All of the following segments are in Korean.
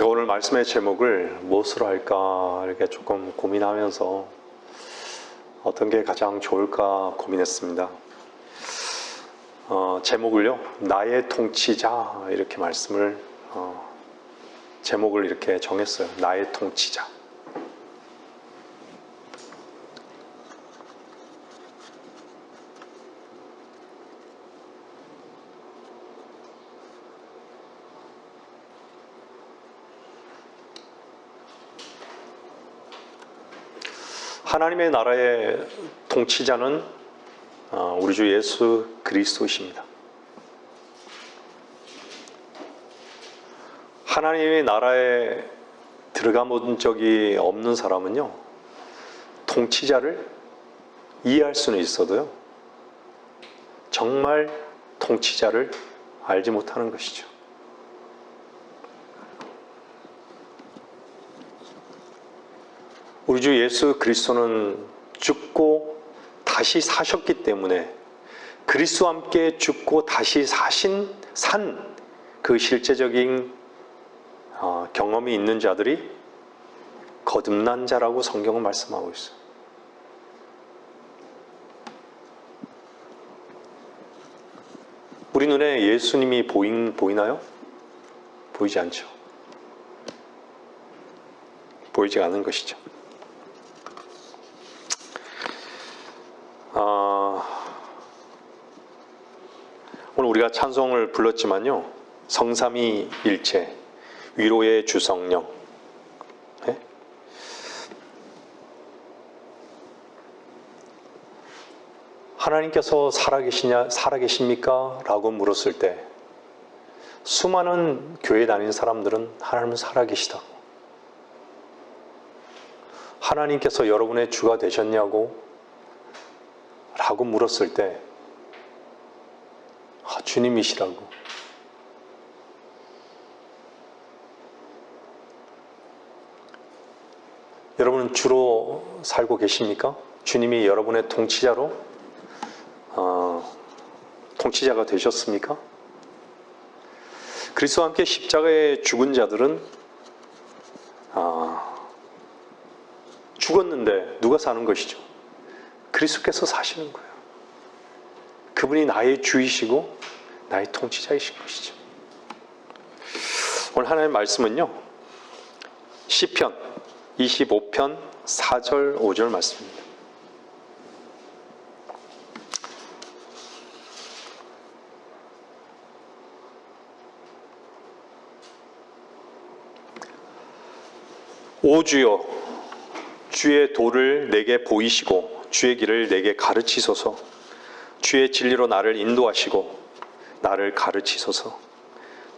제가 오늘 말씀의 제목을 무엇으로 할까 이렇게 조금 고민하면서 어떤 게 가장 좋을까 고민했습니다. 제목을요, 나의 통치자 이렇게 제목을 이렇게 정했어요. 나의 통치자. 하나님의 나라의 통치자는 우리 주 예수 그리스도이십니다. 하나님의 나라에 들어가 본 적이 없는 사람은요, 통치자를 이해할 수는 있어도요, 정말 통치자를 알지 못하는 것이죠. 우리 주 예수 그리스도는 죽고 다시 사셨기 때문에 그리스도와 함께 죽고 다시 산 그 실제적인 경험이 있는 자들이 거듭난 자라고 성경은 말씀하고 있어요. 우리 눈에 예수님이 보이나요? 보이지 않죠. 보이지 않는 것이죠. 오늘 우리가 찬송을 불렀지만요, 성삼위일체, 위로의 주성령, 네? 하나님께서 살아계십니까? 라고 물었을 때 수많은 교회 다니는 사람들은 하나님은 살아계시다고, 하나님께서 여러분의 주가 되셨냐고 라고 물었을 때 주님이시라고. 여러분은 주로 살고 계십니까? 주님이 여러분의 통치자가 되셨습니까? 그리스도와 함께 십자가에 죽은 자들은 죽었는데 누가 사는 것이죠? 그리스도께서 사시는 거예요. 그분이 나의 주이시고 나의 통치자이신 것이죠. 오늘 하나님의 말씀은요, 시편 25편 4절 5절 말씀입니다. 오 주여, 주의 도를 내게 보이시고 주의 길을 내게 가르치소서. 주의 진리로 나를 인도하시고 나를 가르치소서.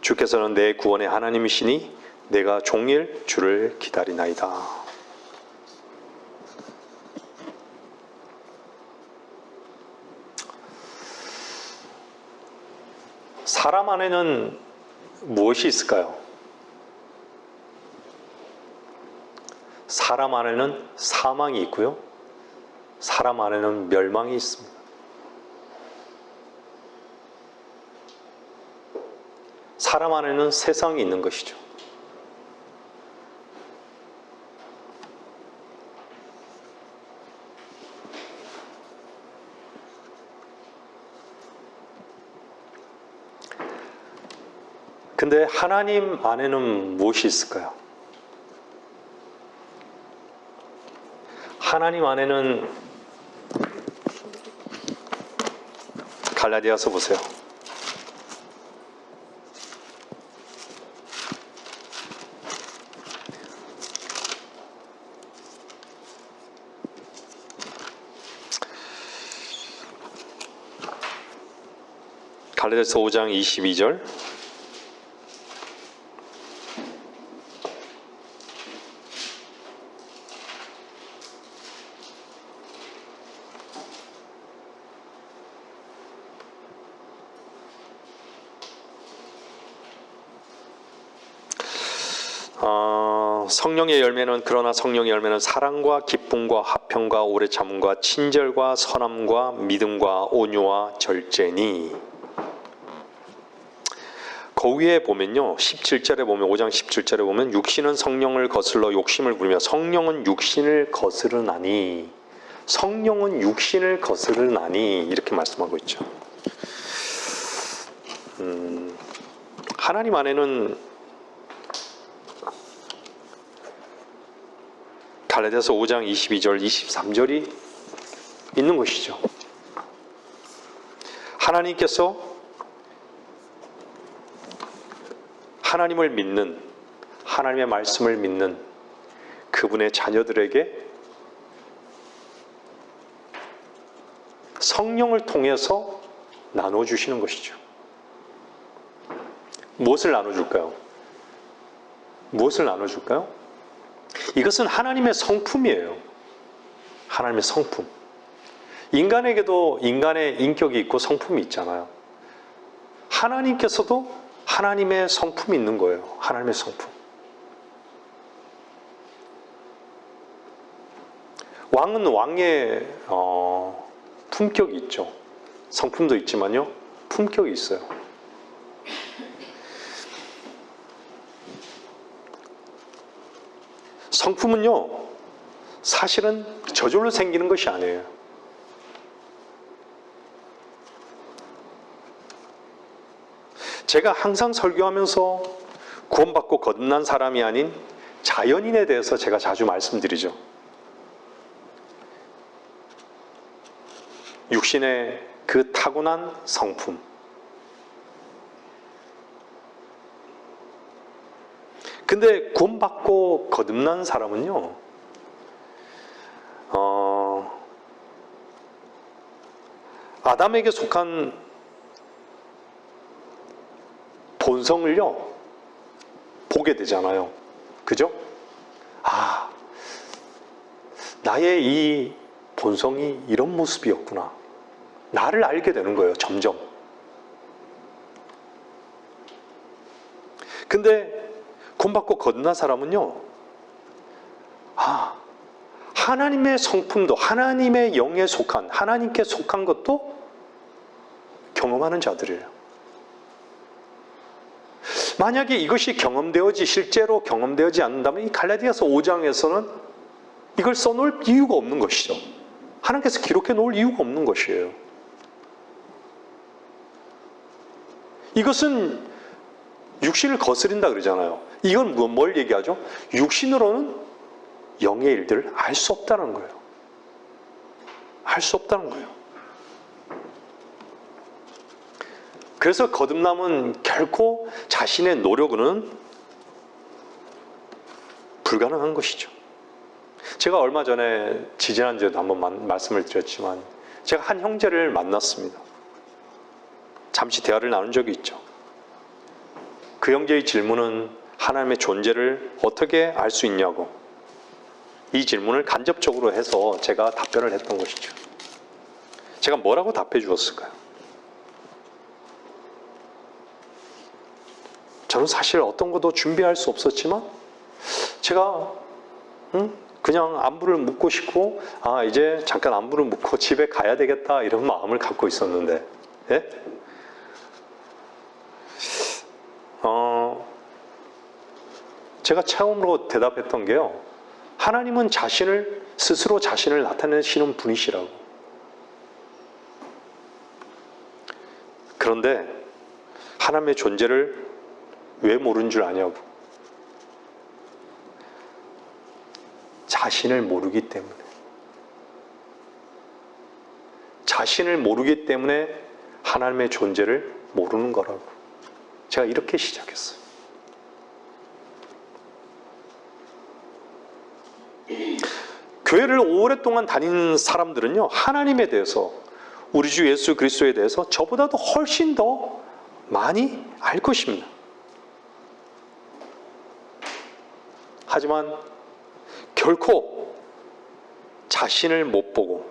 주께서는 내 구원의 하나님이시니 내가 종일 주를 기다리나이다. 사람 안에는 무엇이 있을까요? 사람 안에는 사망이 있고요, 사람 안에는 멸망이 있습니다. 사람 안에는 세상이 있는 것이죠. 근데 하나님 안에는 무엇이 있을까요? 하나님 안에는, 갈라디아서 보세요. 갈라디아서 5장 22절. 성령의 열매는, 그러나 성령의 열매는 사랑과 기쁨과 화평과 오래 참음과 친절과 선함과 믿음과 온유와 절제니. 그 위에 보면요, 17절에 보면, 5장 17절에 보면, 육신은 성령을 거슬러 욕심을 부리며 성령은 육신을 거스르나니, 성령은 육신을 거스르나니, 이렇게 말씀하고 있죠. 하나님 안에는 갈라디아서 5장 22절, 23절이 있는 것이죠. 하나님께서 하나님을 믿는, 하나님의 말씀을 믿는 그분의 자녀들에게 성령을 통해서 나눠주시는 것이죠. 무엇을 나눠줄까요? 무엇을 나눠줄까요? 이것은 하나님의 성품이에요. 하나님의 성품. 인간에게도 인간의 인격이 있고 성품이 있잖아요. 하나님께서도 하나님의 성품이 있는 거예요. 하나님의 성품. 왕은 왕의 품격이 있죠. 성품도 있지만요, 품격이 있어요. 성품은요, 사실은 저절로 생기는 것이 아니에요. 제가 항상 설교하면서 구원받고 거듭난 사람이 아닌 자연인에 대해서 제가 자주 말씀드리죠. 육신의 그 타고난 성품. 근데 구원받고 거듭난 사람은요, 아담에게 속한 본성을요, 보게 되잖아요. 그죠? 아, 나의 이 본성이 이런 모습이었구나. 나를 알게 되는 거예요, 점점. 근데 구원받고 거듭난 사람은요, 하나님의 성품도, 하나님의 영에 속한, 하나님께 속한 것도 경험하는 자들이에요. 만약에 이것이 실제로 경험되어지 않는다면 이 갈라디아서 5장에서는 이걸 써놓을 이유가 없는 것이죠. 하나님께서 기록해 놓을 이유가 없는 것이에요. 이것은 육신을 거스린다 그러잖아요. 이건 뭘 얘기하죠? 육신으로는 영의 일들을 알 수 없다는 거예요. 알 수 없다는 거예요. 그래서 거듭남은 결코 자신의 노력으로는 불가능한 것이죠. 제가 얼마 전에, 지지난주에도 한번 말씀을 드렸지만, 제가 한 형제를 만났습니다. 잠시 대화를 나눈 적이 있죠. 그 형제의 질문은 하나님의 존재를 어떻게 알 수 있냐고, 이 질문을 간접적으로 해서 제가 답변을 했던 것이죠. 제가 뭐라고 답해 주었을까요? 저는 사실 어떤 것도 준비할 수 없었지만, 제가 그냥 안부를 묻고 싶고, 이제 잠깐 안부를 묻고 집에 가야 되겠다, 이런 마음을 갖고 있었는데, 예? 제가 처음으로 대답했던 게요, 하나님은 스스로 자신을 나타내시는 분이시라고. 그런데 하나님의 존재를 왜 모르는 줄 아냐고. 자신을 모르기 때문에. 자신을 모르기 때문에 하나님의 존재를 모르는 거라고. 제가 이렇게 시작했어요. 교회를 오랫동안 다니는 사람들은요, 하나님에 대해서, 우리 주 예수 그리스도에 대해서 저보다도 훨씬 더 많이 알 것입니다. 하지만 결코 자신을 못 보고,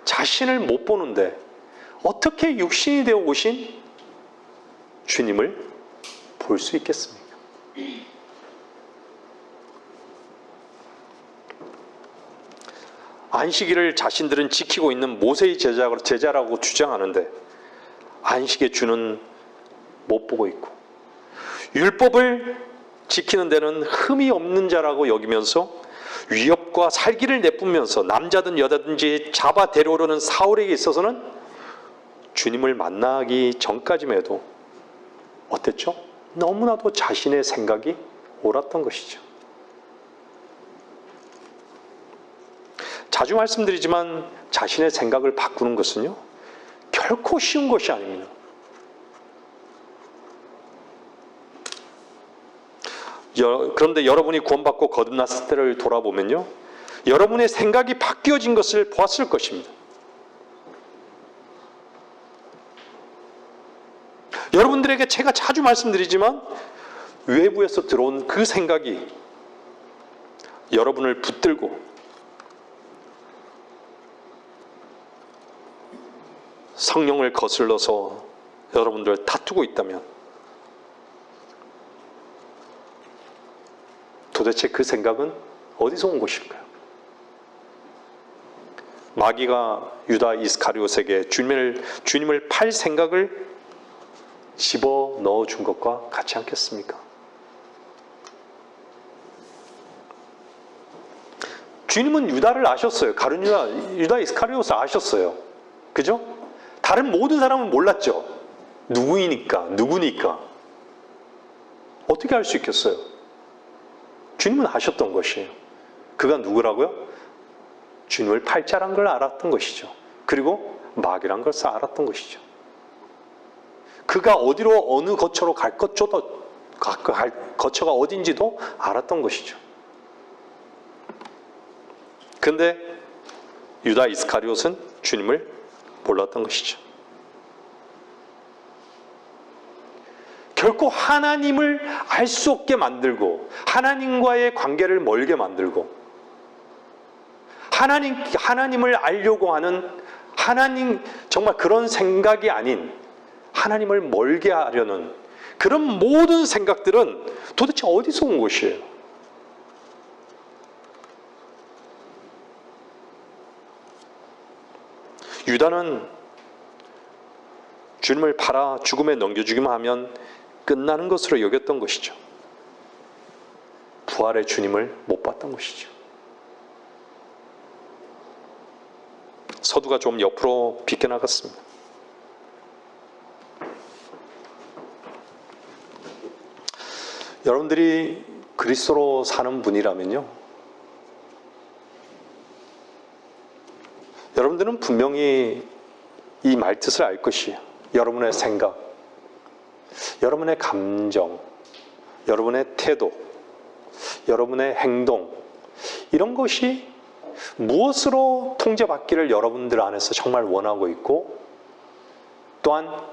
자신을 못 보는데 어떻게 육신이 되어 오신 주님을 볼 수 있겠습니까? 안식일을 자신들은 지키고 있는 모세의 제자라고 주장하는데, 안식의 주는 못 보고 있고, 율법을 지키는 데는 흠이 없는 자라고 여기면서 위협과 살기를 내뿜으면서 남자든 여자든지 잡아 데려오려는 사울에게 있어서는 주님을 만나기 전까지만 해도 어땠죠? 너무나도 자신의 생각이 옳았던 것이죠. 자주 말씀드리지만 자신의 생각을 바꾸는 것은요, 결코 쉬운 것이 아닙니다. 그런데 여러분이 구원받고 거듭났을 때를 돌아보면요, 여러분의 생각이 바뀌어진 것을 보았을 것입니다. 여러분들에게 제가 자주 말씀드리지만 외부에서 들어온 그 생각이 여러분을 붙들고 성령을 거슬러서 여러분들 다투고 있다면 도대체 그 생각은 어디서 온 것일까요? 마귀가 유다 이스카리옷에게 주님을 팔 생각을 집어 넣어준 것과 같지 않겠습니까? 주님은 유다를 아셨어요. 가룟 유다 이스카리옷을 아셨어요. 그죠? 다른 모든 사람은 몰랐죠. 누구니까. 어떻게 알 수 있겠어요? 주님은 아셨던 것이에요. 그가 누구라고요? 주님을 팔 자란 걸 알았던 것이죠. 그리고 마귀란 걸 알았던 것이죠. 그가 어디로 어느 거처로 갈 거처가 어딘지도 알았던 것이죠. 그런데 유다 이스카리옷은 주님을 몰랐던 것이죠. 결코 하나님을 알 수 없게 만들고 하나님과의 관계를 멀게 만들고 하나님을 알려고 하는 정말 그런 생각이 아닌 하나님을 멀게 하려는 그런 모든 생각들은 도대체 어디서 온 것이에요? 유다는 주님을 팔아 죽음에 넘겨주기만 하면 끝나는 것으로 여겼던 것이죠. 부활의 주님을 못 봤던 것이죠. 서두가 좀 옆으로 비껴나갔습니다. 여러분들이 그리스도로 사는 분이라면요, 여러분들은 분명히 이 말뜻을 알 것이에요. 여러분의 생각, 여러분의 감정, 여러분의 태도, 여러분의 행동, 이런 것이 무엇으로 통제받기를 여러분들 안에서 정말 원하고 있고, 또한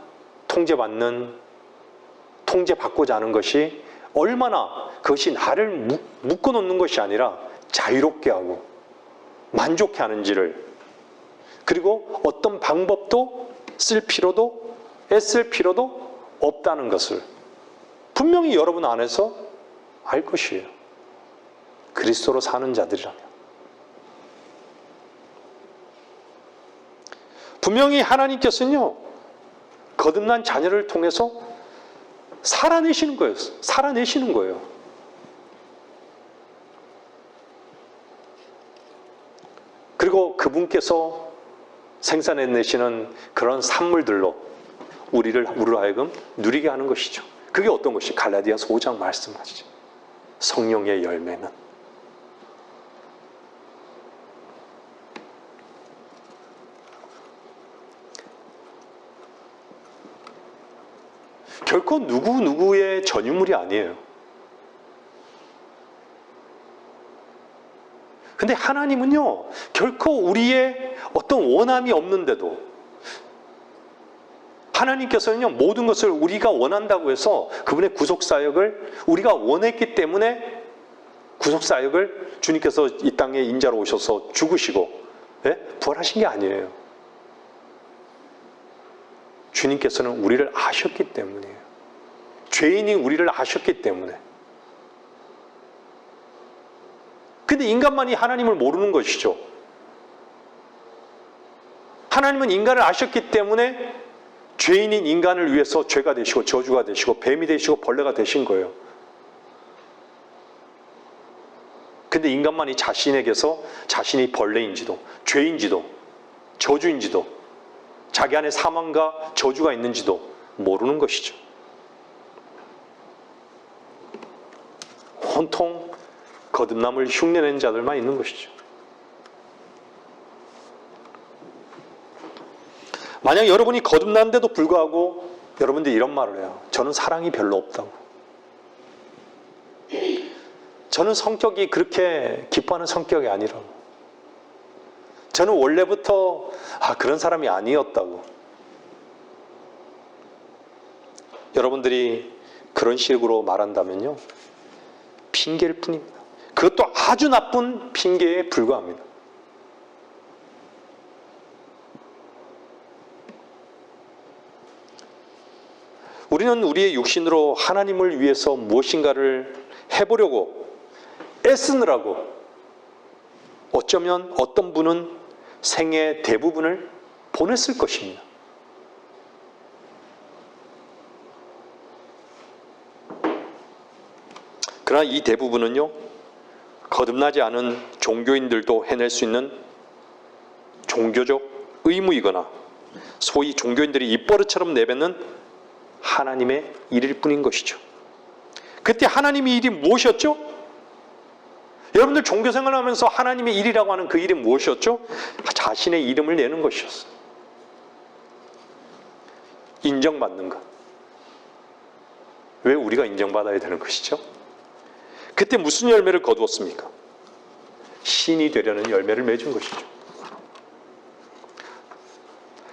통제받고자 하는 것이 얼마나 그것이 나를 묶어놓는 것이 아니라 자유롭게 하고 만족해 하는지를, 그리고 어떤 방법도 애쓸 필요도 없다는 것을 분명히 여러분 안에서 알 것이에요. 그리스도로 사는 자들이라면. 분명히 하나님께서는요, 거듭난 자녀를 통해서 살아내시는 거예요. 그리고 그분께서 생산해내시는 그런 산물들로 우리로 하여금 누리게 하는 것이죠. 그게 어떤 것이? 갈라디아서 5장 말씀하시죠. 성령의 열매는 결코 누구의 전유물이 아니에요. 근데 하나님은요, 결코 우리의 어떤 원함이 없는데도 하나님께서는요, 모든 것을 우리가 원한다고 해서 그분의 구속사역을 우리가 원했기 때문에 구속사역을 주님께서 이 땅에 인자로 오셔서 죽으시고 부활하신 게 아니에요. 주님께서는 우리를 아셨기 때문이에요. 죄인이 우리를 아셨기 때문에. 근데 인간만이 하나님을 모르는 것이죠. 하나님은 인간을 아셨기 때문에 죄인인 인간을 위해서 죄가 되시고 저주가 되시고 뱀이 되시고 벌레가 되신 거예요. 근데 인간만이 자신에게서 자신이 벌레인지도 죄인지도 저주인지도 자기 안에 사망과 저주가 있는지도 모르는 것이죠. 온통 거듭남을 흉내내는 자들만 있는 것이죠. 만약 여러분이 거듭났는데도 불구하고 여러분들이 이런 말을 해요. 저는 사랑이 별로 없다고. 저는 성격이 그렇게 기뻐하는 성격이 아니라고. 저는 원래부터 그런 사람이 아니었다고. 여러분들이 그런 식으로 말한다면요, 핑계일 뿐입니다. 그것도 아주 나쁜 핑계에 불과합니다. 우리는 우리의 육신으로 하나님을 위해서 무엇인가를 해보려고 애쓰느라고 어쩌면 어떤 분은 생애 대부분을 보냈을 것입니다. 그러나 이 대부분은요, 거듭나지 않은 종교인들도 해낼 수 있는 종교적 의무이거나 소위 종교인들이 입버릇처럼 내뱉는 하나님의 일일 뿐인 것이죠. 그때 하나님의 일이 무엇이었죠? 여러분들 종교생활을 하면서 하나님의 일이라고 하는 그 일이 무엇이었죠? 자신의 이름을 내는 것이었어요. 인정받는 것. 왜 우리가 인정받아야 되는 것이죠? 그때 무슨 열매를 거두었습니까? 신이 되려는 열매를 맺은 것이죠.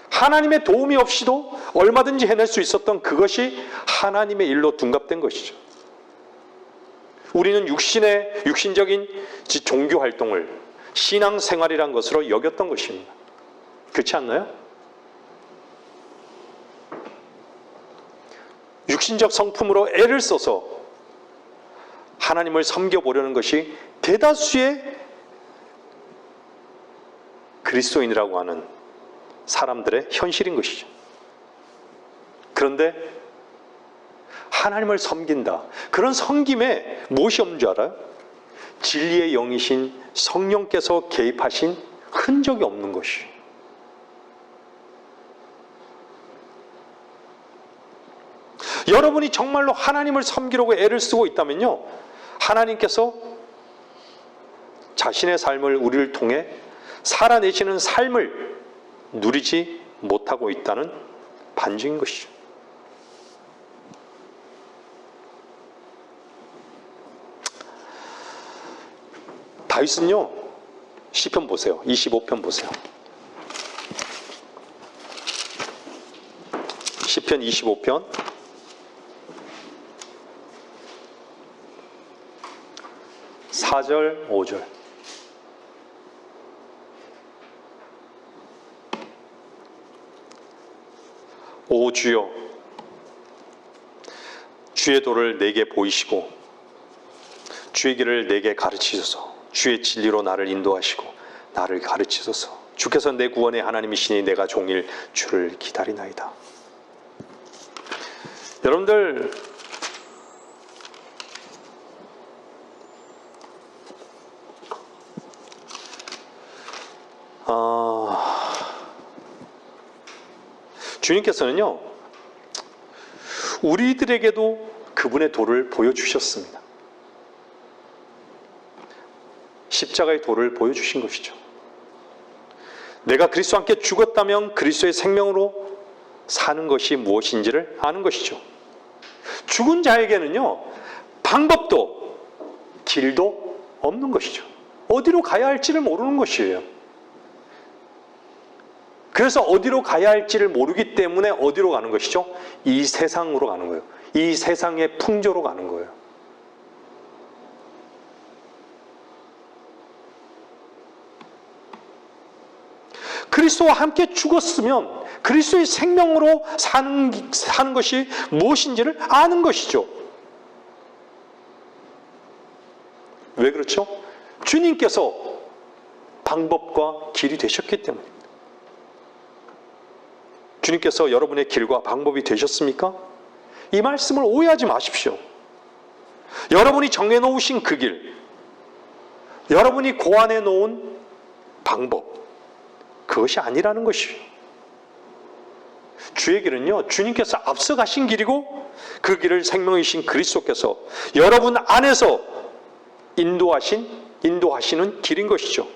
하나님의 도움이 없이도 얼마든지 해낼 수 있었던 그것이 하나님의 일로 둔갑된 것이죠. 우리는 육신적인 종교 활동을 신앙생활이란 것으로 여겼던 것입니다. 그렇지 않나요? 육신적 성품으로 애를 써서 하나님을 섬겨보려는 것이 대다수의 그리스도인이라고 하는 사람들의 현실인 것이죠. 그런데 하나님을 섬긴다. 그런 섬김에 무엇이 없는 줄 알아요? 진리의 영이신 성령께서 개입하신 흔적이 없는 것이. 여러분이 정말로 하나님을 섬기려고 애를 쓰고 있다면요, 하나님께서 자신의 삶을 우리를 통해 살아내시는 삶을 누리지 못하고 있다는 반증인 것이죠. 다윗은요, 시편 보세요. 25편 보세요. 시편 25편 4절 5절. 오 주여, 주의 도를 내게 보이시고 주의 길을 내게 가르치소서. 주의 진리로 나를 인도하시고 나를 가르치소서. 주께서 내 구원의 하나님이시니 내가 종일 주를 기다리나이다. 여러분들, 주님께서는요, 우리들에게도 그분의 도를 보여주셨습니다. 십자가의 도를 보여주신 것이죠. 내가 그리스도와 함께 죽었다면 그리스도의 생명으로 사는 것이 무엇인지를 아는 것이죠. 죽은 자에게는요, 방법도 길도 없는 것이죠. 어디로 가야 할지를 모르는 것이에요. 그래서 어디로 가야 할지를 모르기 때문에 어디로 가는 것이죠? 이 세상으로 가는 거예요. 이 세상의 풍조로 가는 거예요. 그리스도와 함께 죽었으면 그리스도의 생명으로 사는 것이 무엇인지를 아는 것이죠. 왜 그렇죠? 주님께서 방법과 길이 되셨기 때문입니다. 주님께서 여러분의 길과 방법이 되셨습니까? 이 말씀을 오해하지 마십시오. 여러분이 정해놓으신 그 길, 여러분이 고안해 놓은 방법, 그것이 아니라는 것이요. 주의 길은요, 주님께서 앞서가신 길이고 그 길을 생명이신 그리스도께서 여러분 안에서 인도하시는 길인 것이죠.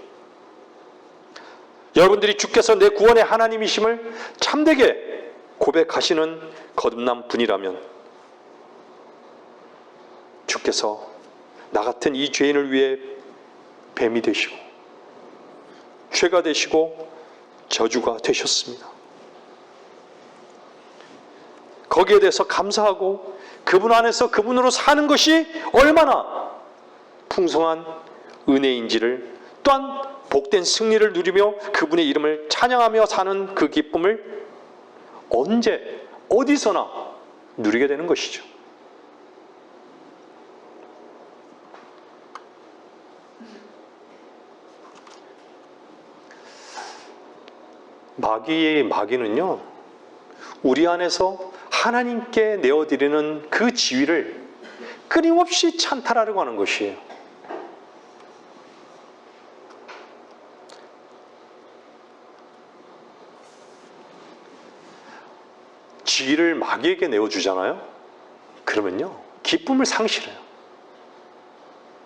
여러분들이 주께서 내 구원의 하나님이심을 참되게 고백하시는 거듭난 분이라면 주께서 나 같은 이 죄인을 위해 뱀이 되시고 죄가 되시고 저주가 되셨습니다. 거기에 대해서 감사하고 그분 안에서 그분으로 사는 것이 얼마나 풍성한 은혜인지를, 또한 복된 승리를 누리며 그분의 이름을 찬양하며 사는 그 기쁨을 언제 어디서나 누리게 되는 것이죠. 마귀는요, 우리 안에서 하나님께 내어드리는 그 지위를 끊임없이 찬탈하려고 하는 것이에요. 지위를 마귀에게 내어주잖아요. 그러면요, 기쁨을 상실해요.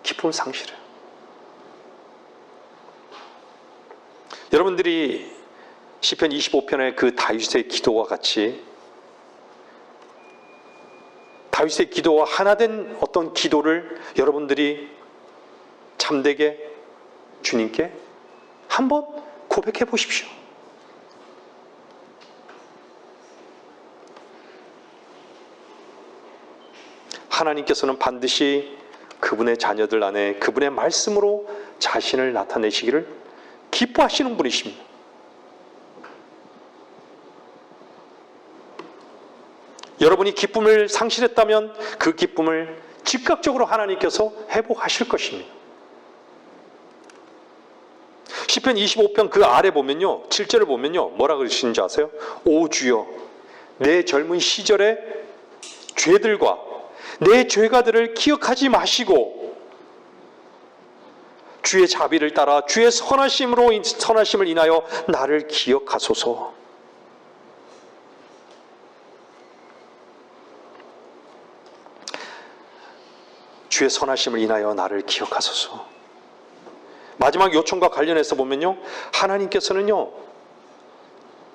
기쁨을 상실해요. 여러분들이 시편 25편의 그 다윗의 기도와 같이 다윗의 기도와 하나 된 어떤 기도를 여러분들이 참되게 주님께 한번 고백해 보십시오. 하나님께서는 반드시 그분의 자녀들 안에 그분의 말씀으로 자신을 나타내시기를 기뻐하시는 분이십니다. 여러분이 기쁨을 상실했다면 그 기쁨을 즉각적으로 하나님께서 회복하실 것입니다. 시편 25편 그 아래 보면요, 7절을 보면요, 뭐라 그러시는지 아세요? 오 주여, 내 젊은 시절의 죄들과 내 죄가들을 기억하지 마시고 주의 자비를 따라 주의 선하심을 인하여 나를 기억하소서. 주의 선하심을 인하여 나를 기억하소서. 마지막 요청과 관련해서 보면요, 하나님께서는요,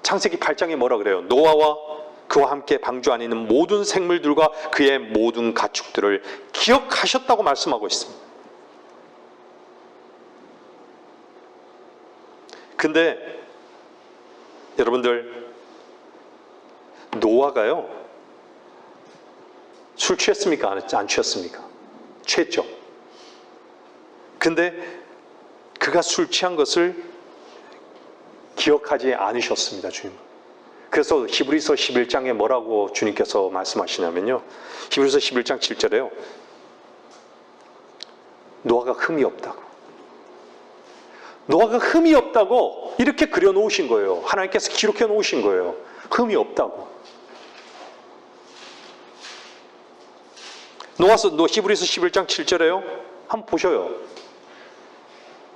창세기 8장에 뭐라 그래요? 노아와 그와 함께 방주 안에 있는 모든 생물들과 그의 모든 가축들을 기억하셨다고 말씀하고 있습니다. 근데 여러분들, 노아가요, 술 취했습니까? 안 취했습니까? 취했죠. 근데 그가 술 취한 것을 기억하지 않으셨습니다, 주님. 그래서 히브리서 11장에 뭐라고 주님께서 말씀하시냐면요, 히브리서 11장 7절에요, 노아가 흠이 없다고, 노아가 흠이 없다고 이렇게 그려놓으신 거예요. 하나님께서 기록해 놓으신 거예요. 흠이 없다고. 히브리서 11장 7절에요. 한번 보셔요.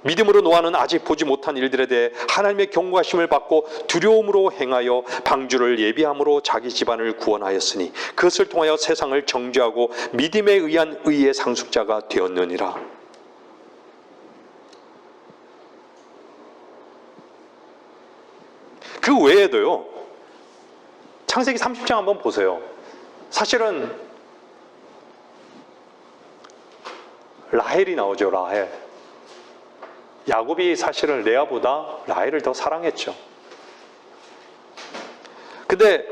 믿음으로 노아는 아직 보지 못한 일들에 대해 하나님의 경고하심을 받고 두려움으로 행하여 방주를 예비함으로 자기 집안을 구원하였으니 그것을 통하여 세상을 정죄하고 믿음에 의한 의의 상속자가 되었느니라. 그 외에도요, 창세기 30장 한번 보세요. 사실은 라헬이 나오죠. 라헬. 야곱이 사실은 레아보다 라헬을 더 사랑했죠. 근데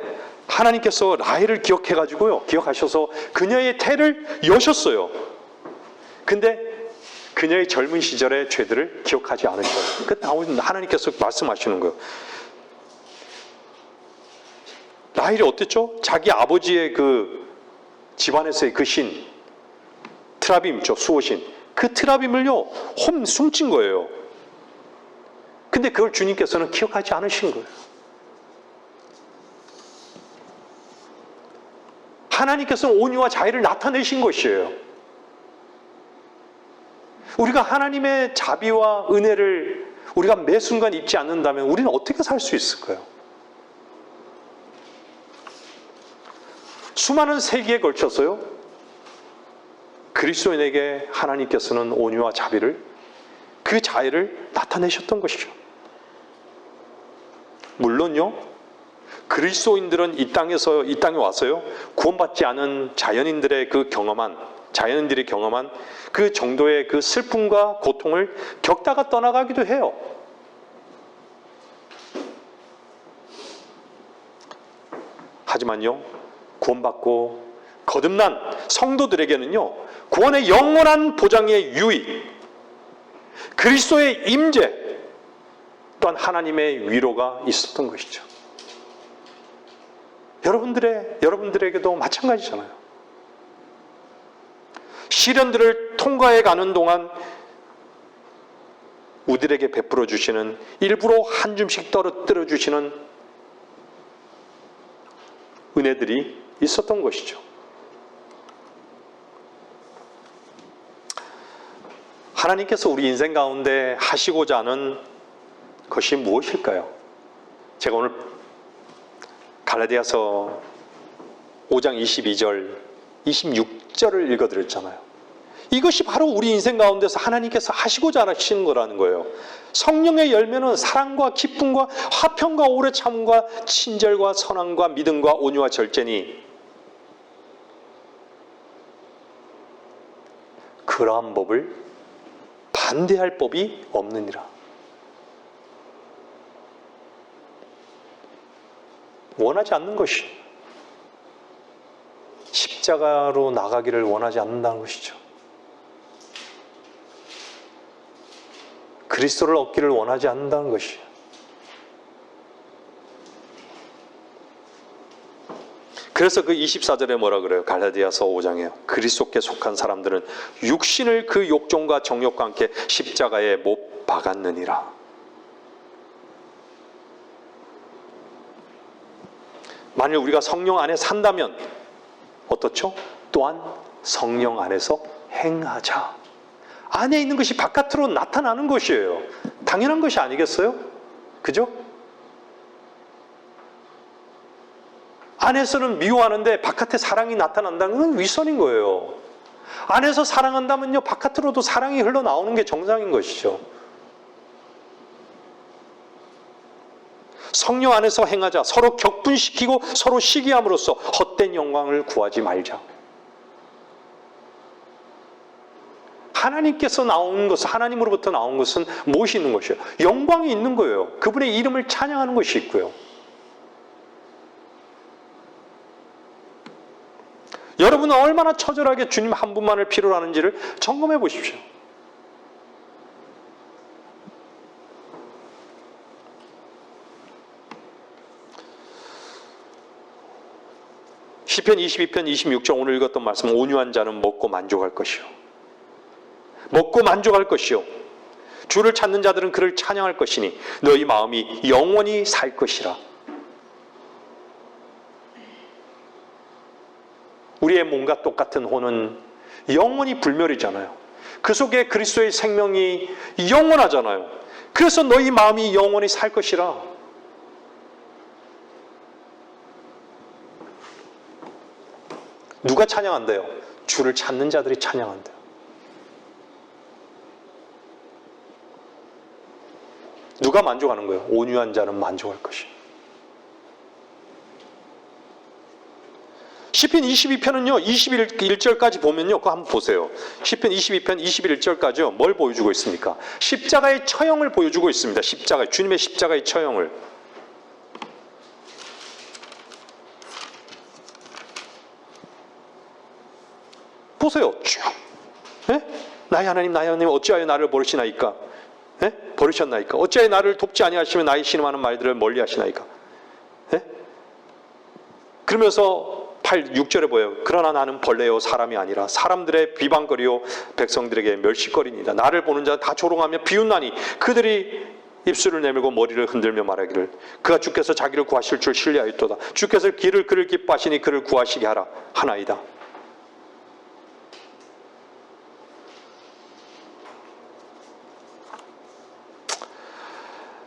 하나님께서 라헬을 기억해가지고요, 기억하셔서 그녀의 태를 여셨어요. 근데 그녀의 젊은 시절의 죄들을 기억하지 않으셔요. 그 나오는 하나님께서 말씀하시는 거예요. 라헬이 어땠죠? 자기 아버지의 그 집안에서의 그 신, 트라빔 있죠, 수호신. 그 트라빔을요, 훔친 거예요. 근데 그걸 주님께서는 기억하지 않으신 거예요. 하나님께서는 온유와 자애를 나타내신 것이에요. 우리가 하나님의 자비와 은혜를 우리가 매 순간 입지 않는다면 우리는 어떻게 살 수 있을까요? 수많은 세기에 걸쳐서요, 그리스도인에게 하나님께서는 온유와 자비를, 그 자애를 나타내셨던 것이죠. 물론요, 그리스도인들은 이 땅에 와서요, 구원받지 않은 자연인들이 경험한 그 정도의 그 슬픔과 고통을 겪다가 떠나가기도 해요. 하지만요, 구원받고 거듭난 성도들에게는요, 구원의 영원한 보장의 유익, 그리스도의 임재, 또한 하나님의 위로가 있었던 것이죠. 여러분들에게도 마찬가지잖아요. 시련들을 통과해 가는 동안 우리들에게 베풀어 주시는, 일부러 한 줌씩 떨어뜨려 주시는 은혜들이 있었던 것이죠. 하나님께서 우리 인생 가운데 하시고자 하는 것이 무엇일까요? 제가 오늘 갈라디아서 5장 22절, 26절을 읽어드렸잖아요. 이것이 바로 우리 인생 가운데서 하나님께서 하시고자 하시는 거라는 거예요. 성령의 열매는 사랑과 기쁨과 화평과 오래 참음과 친절과 선함과 믿음과 온유와 절제니 그러한 법을 반대할 법이 없느니라. 원하지 않는 것이, 십자가로 나가기를 원하지 않는다는 것이죠. 그리스도를 얻기를 원하지 않는다는 것이에요. 그래서 그 24절에 뭐라 그래요? 갈라디아서 5장에요. 그리스도께 속한 사람들은 육신을 그 욕정과 정욕과 함께 십자가에 못 박았느니라. 만일 우리가 성령 안에 산다면 어떻죠? 또한 성령 안에서 행하자. 안에 있는 것이 바깥으로 나타나는 것이에요. 당연한 것이 아니겠어요? 그죠? 안에서는 미워하는데 바깥에 사랑이 나타난다는 건 위선인 거예요. 안에서 사랑한다면요, 바깥으로도 사랑이 흘러나오는 게 정상인 것이죠. 성령 안에서 행하자. 서로 격분시키고 서로 시기함으로써 헛된 영광을 구하지 말자. 하나님께서 나온 것은, 하나님으로부터 나온 것은 무엇이 있는 것이에요? 영광이 있는 거예요. 그분의 이름을 찬양하는 것이 있고요. 여러분은 얼마나 처절하게 주님 한 분만을 필요로 하는지를 점검해 보십시오. 시편 22편 26절 오늘 읽었던 말씀, 온유한 자는 먹고 만족할 것이요. 먹고 만족할 것이요. 주를 찾는 자들은 그를 찬양할 것이니 너희 마음이 영원히 살 것이라. 우리의 몸과 똑같은 혼은 영원히 불멸이잖아요. 그 속에 그리스도의 생명이 영원하잖아요. 그래서 너희 마음이 영원히 살 것이라. 누가 찬양한대요? 주를 찾는 자들이 찬양한대요. 누가 만족하는 거예요? 온유한 자는 만족할 것이에요. 시편 22편은요, 21절까지 보면요, 그거 한번 보세요. 시편 22편 21절까지요, 뭘 보여주고 있습니까? 십자가의 처형을 보여주고 있습니다. 주님의 십자가의 처형을. 보세요. 쭉. 예? 나의 하나님, 나의 하나님, 어찌하여 나를 버리시나이까? 예? 버리셨나이까? 어찌하여 나를 돕지 아니하시며 나의 신음하는 말들을 멀리하시나이까? 예? 그러면서 6절에 보여요. 그러나 나는 벌레요 사람이 아니라 사람들의 비방거리요 백성들에게 멸시거리니이다. 나를 보는 자 다 조롱하며 비웃나니 그들이 입술을 내밀고 머리를 흔들며 말하기를 그가 주께서 자기를 구하실 줄 신뢰하였도다. 주께서 그를 기뻐하시니 그를 구하시게 하라 하나이다.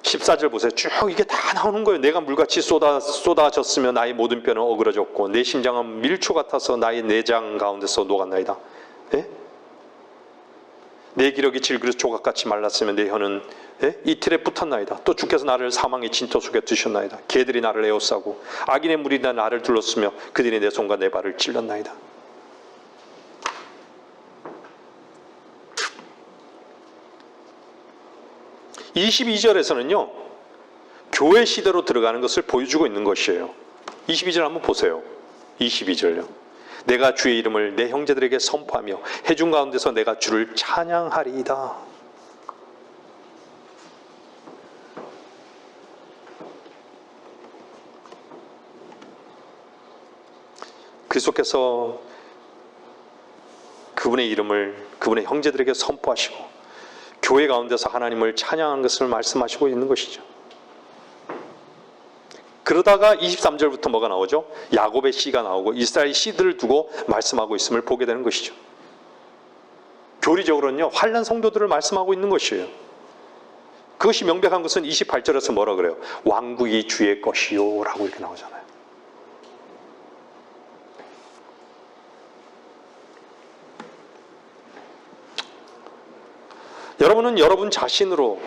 (14절) 보세요. 쭉 이게 다 나오는 거예요. 내가 물같이 쏟아졌으며 나의 모든 뼈는 어그러졌고 내 심장은 밀초 같아서 나의 내장 가운데서 녹았나이다. 예? 내 기력이 질그릇 조각같이 말랐으며 내 혀는 이틀에 붙었나이다. 또 주께서 나를 사망의 진토 속에 두셨나이다. 개들이 나를 에워싸고 악인의 무리 나를 둘렀으며 그들이 내 손과 내 발을 찔렀나이다. (22절에서는요) 교회 시대로 들어가는 것을 보여주고 있는 것이에요. 22절 한번 보세요. 22절요. 내가 주의 이름을 내 형제들에게 선포하며 회중 가운데서 내가 주를 찬양하리이다. 그리스도께서 그분의 이름을 그분의 형제들에게 선포하시고 교회 가운데서 하나님을 찬양하는 것을 말씀하시고 있는 것이죠. 그러다가 23절부터 뭐가 나오죠? 야곱의 씨가 나오고 이스라엘 씨들을 두고 말씀하고 있음을 보게 되는 것이죠. 교리적으로는요, 환난 성도들을 말씀하고 있는 것이에요. 그것이 명백한 것은 28절에서 뭐라 그래요? 왕국이 주의 것이요 라고 이렇게 나오잖아요. 여러분은 여러분 자신으로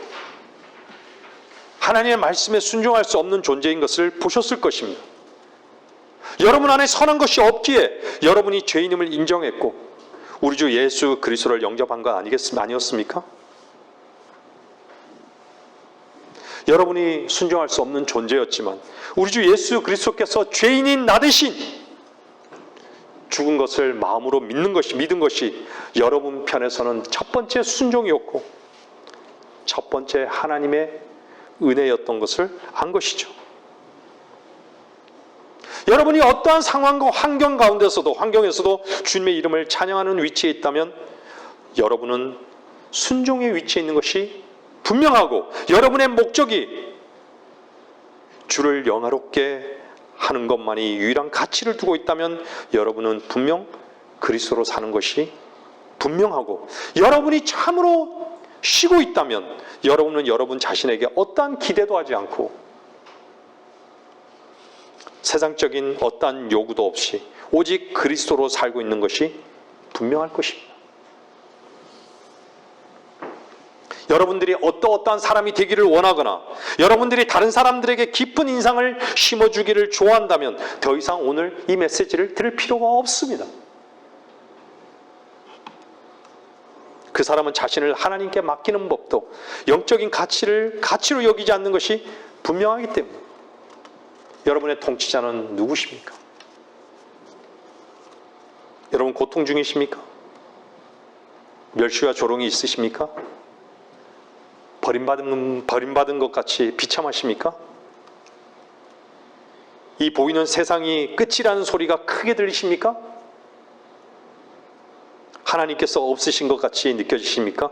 하나님의 말씀에 순종할 수 없는 존재인 것을 보셨을 것입니다. 여러분 안에 선한 것이 없기에 여러분이 죄인임을 인정했고 우리 주 예수 그리스도를 영접한 것 아니었습니까? 여러분이 순종할 수 없는 존재였지만 우리 주 예수 그리스도께서 죄인인 나 대신 죽은 것을 마음으로 믿은 것이 여러분 편에서는 첫 번째 순종이었고 첫 번째 하나님의 은혜였던 것을 안 것이죠. 여러분이 어떠한 상황과 환경에서도 주님의 이름을 찬양하는 위치에 있다면 여러분은 순종의 위치에 있는 것이 분명하고 여러분의 목적이 주를 영화롭게 하는 것만이 유일한 가치를 두고 있다면 여러분은 분명 그리스도로 사는 것이 분명하고 여러분이 참으로 쉬고 있다면 여러분은 여러분 자신에게 어떠한 기대도 하지 않고 세상적인 어떠한 요구도 없이 오직 그리스도로 살고 있는 것이 분명할 것입니다. 여러분들이 어떠한 사람이 되기를 원하거나 여러분들이 다른 사람들에게 깊은 인상을 심어주기를 좋아한다면 더 이상 오늘 이 메시지를 들을 필요가 없습니다. 그 사람은 자신을 하나님께 맡기는 법도 영적인 가치로 여기지 않는 것이 분명하기 때문에 여러분의 통치자는 누구십니까? 여러분 고통 중이십니까? 멸시와 조롱이 있으십니까? 버림받은 것 같이 비참하십니까? 이 보이는 세상이 끝이라는 소리가 크게 들리십니까? 하나님께서 없으신 것 같이 느껴지십니까?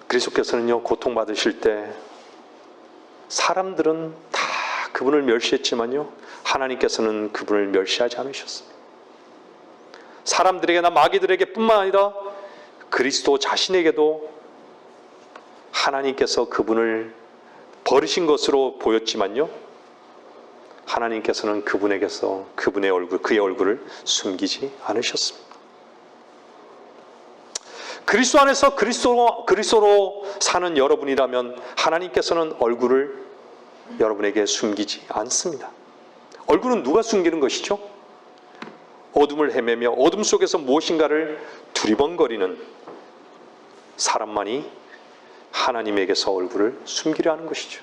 그리스도께서는요, 고통받으실 때 사람들은 다 그분을 멸시했지만요, 하나님께서는 그분을 멸시하지 않으셨습니다. 사람들에게나 마귀들에게 뿐만 아니라 그리스도 자신에게도 하나님께서 그분을 버리신 것으로 보였지만요, 하나님께서는 그분에게서 그의 얼굴을 숨기지 않으셨습니다. 그리스도 안에서 그리스도로 사는 여러분이라면 하나님께서는 얼굴을 여러분에게 숨기지 않습니다. 얼굴은 누가 숨기는 것이죠? 어둠을 헤매며 어둠 속에서 무엇인가를 두리번거리는 사람만이 하나님에게서 얼굴을 숨기려 하는 것이죠.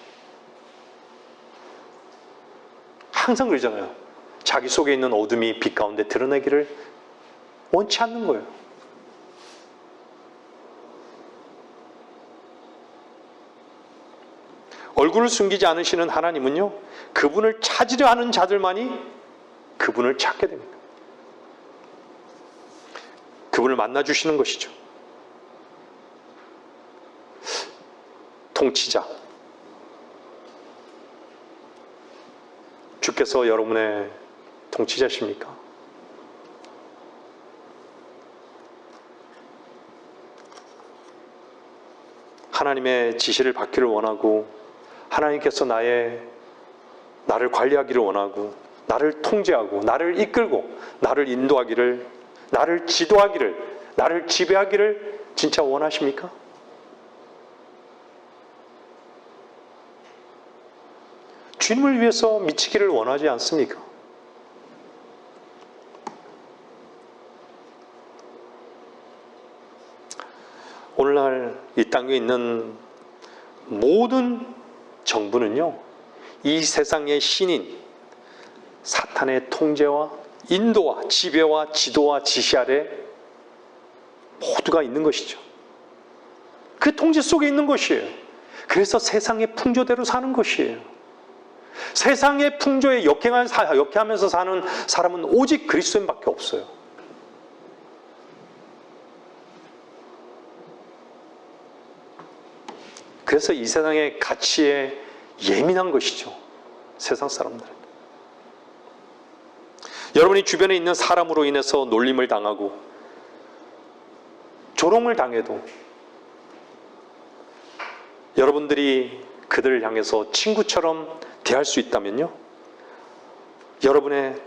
항상 그러잖아요. 자기 속에 있는 어둠이 빛 가운데 드러내기를 원치 않는 거예요. 얼굴을 숨기지 않으시는 하나님은요, 그분을 찾으려 하는 자들만이 그분을 찾게 됩니다. 그분을 만나 주시는 것이죠. 통치자. 주께서 여러분의 통치자십니까? 하나님의 지시를 받기를 원하고 하나님께서 나를 관리하기를 원하고 나를 통제하고 나를 이끌고 나를 인도하기를, 나를 지도하기를, 나를 지배하기를 진짜 원하십니까? 주님을 위해서 미치기를 원하지 않습니까? 오늘날 이 땅에 있는 모든 정부는요, 이 세상의 신인, 사탄의 통제와 인도와 지배와 지도와 지시 아래 모두가 있는 것이죠. 그 통제 속에 있는 것이에요. 그래서 세상의 풍조대로 사는 것이에요. 세상의 풍조에 역행하면서 사는 사람은 오직 그리스도인밖에 없어요. 그래서 이 세상의 가치에 예민한 것이죠. 세상 사람들은. 여러분이 주변에 있는 사람으로 인해서 놀림을 당하고 조롱을 당해도 여러분들이 그들을 향해서 친구처럼 대할 수 있다면요, 여러분의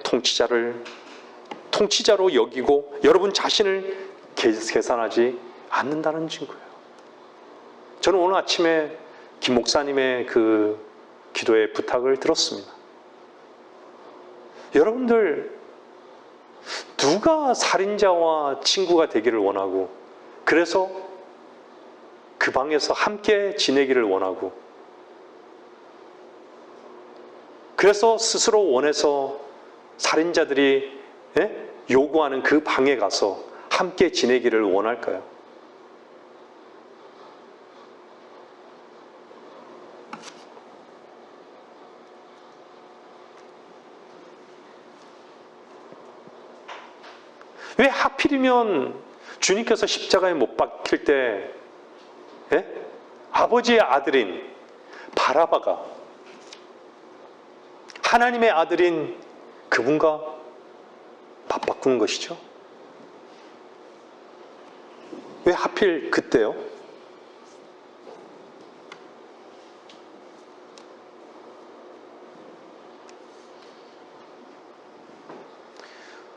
통치자로 여기고 여러분 자신을 계산하지 않는다는 증거예요. 저는 오늘 아침에 김 목사님의 그 기도의 부탁을 들었습니다. 여러분들 누가 살인자와 친구가 되기를 원하고, 그래서 그 방에서 함께 지내기를 원하고, 그래서 스스로 원해서 살인자들이 요구하는 그 방에 가서 함께 지내기를 원할까요? 왜 하필이면 주님께서 십자가에 못 박힐 때 아버지의 아들인 바라바가 하나님의 아들인 그분과 맞바꾸는 것이죠? 왜 하필 그때요?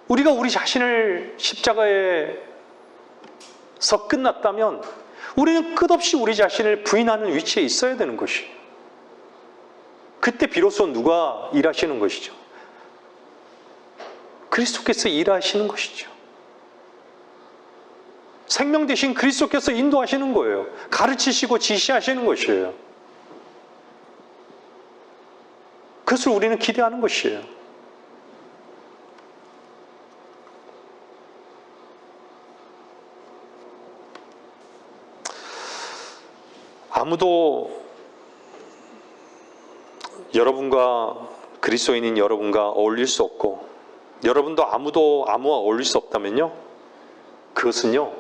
우리가 우리 자신을 십자가에서 끝났다면 우리는 끝없이 우리 자신을 부인하는 위치에 있어야 되는 것이에요. 그때 비로소 누가 일하시는 것이죠? 그리스도께서 일하시는 것이죠. 생명 대신 그리스도께서 인도하시는 거예요. 가르치시고 지시하시는 것이에요. 그것을 우리는 기대하는 것이에요. 아무도 여러분과, 그리스도인인 여러분과 어울릴 수 없고, 여러분도 아무와 어울릴 수 없다면요, 그것은요,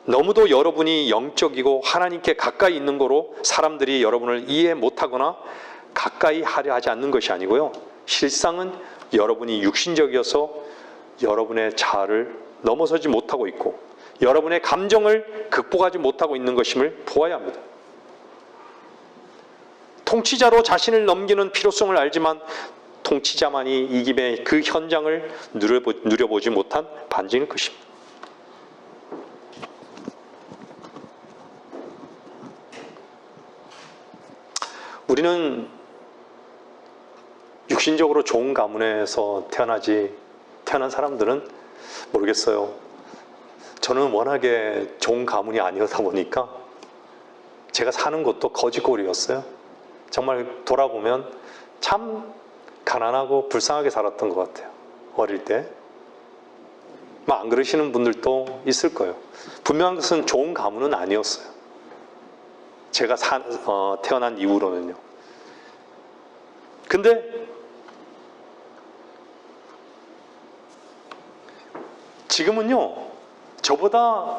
너무도 여러분이 영적이고 하나님께 가까이 있는 거로 사람들이 여러분을 이해 못하거나 가까이 하려 하지 않는 것이 아니고요, 실상은 여러분이 육신적이어서 여러분의 자아를 넘어서지 못하고 있고 여러분의 감정을 극복하지 못하고 있는 것임을 보아야 합니다. 통치자로 자신을 넘기는 필요성을 알지만 통치자만이 이김의 그 현장을 누려보지 못한 반증일 것입니다. 우리는 육신적으로 좋은 가문에서 태어난 사람들은 모르겠어요. 저는 워낙에 좋은 가문이 아니었다 보니까 제가 사는 곳도 거지꼴이었어요. 정말 돌아보면 참 가난하고 불쌍하게 살았던 것 같아요. 어릴 때. 안 그러시는 분들도 있을 거예요. 분명한 것은 좋은 가문은 아니었어요. 제가 태어난 이후로는요. 근데 지금은요, 저보다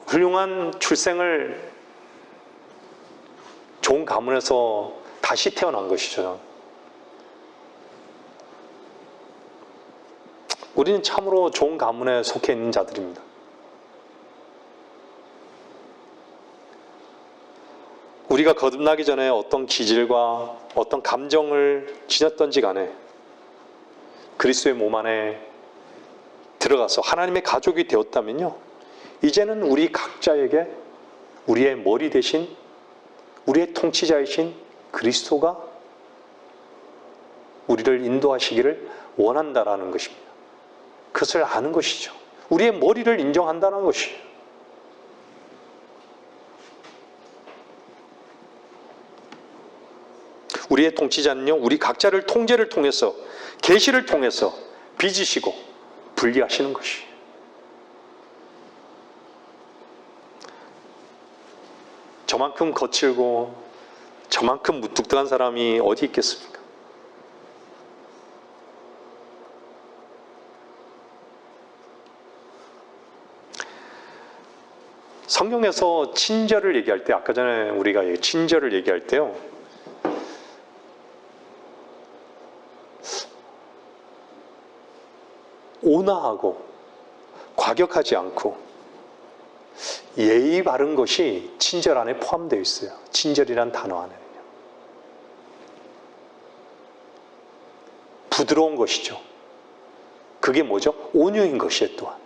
훌륭한 출생을 좋은 가문에서 다시 태어난 것이죠. 우리는 참으로 좋은 가문에 속해 있는 자들입니다. 우리가 거듭나기 전에 어떤 기질과 어떤 감정을 지녔던지 간에 그리스도의 몸 안에 들어가서 하나님의 가족이 되었다면요, 이제는 우리 각자에게 우리의 머리 대신 우리의 통치자이신 그리스도가 우리를 인도하시기를 원한다라는 것입니다. 그것을 아는 것이죠. 우리의 머리를 인정한다는 것이에요. 우리의 통치자는요, 우리 각자를 통제를 통해서, 계시를 통해서 빚으시고 분리하시는 것이에요. 저만큼 거칠고 저만큼 무뚝뚝한 사람이 어디 있겠습니까? 성경에서 친절을 얘기할 때, 아까 전에 우리가 친절을 얘기할 때요, 온화하고 과격하지 않고 예의 바른 것이 친절 안에 포함되어 있어요. 친절이란 단어 안에는요. 부드러운 것이죠. 그게 뭐죠? 온유인 것이에요, 또한.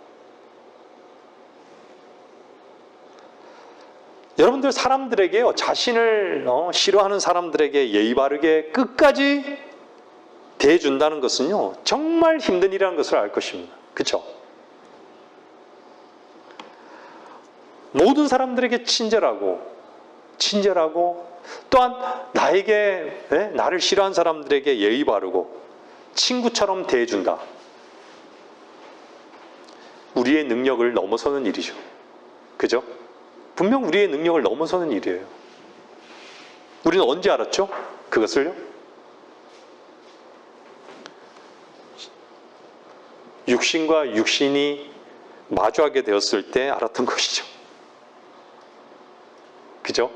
여러분들 사람들에게요, 자신을 싫어하는 사람들에게 예의 바르게 끝까지 대해준다는 것은요, 정말 힘든 일이라는 것을 알 것입니다. 그렇죠? 모든 사람들에게 친절하고 또한 나를 싫어하는 사람들에게 예의 바르고 친구처럼 대해준다. 우리의 능력을 넘어서는 일이죠. 그죠? 분명 우리의 능력을 넘어서는 일이에요. 우리는 언제 알았죠? 그것을요? 육신과 육신이 마주하게 되었을 때 알았던 것이죠. 그죠?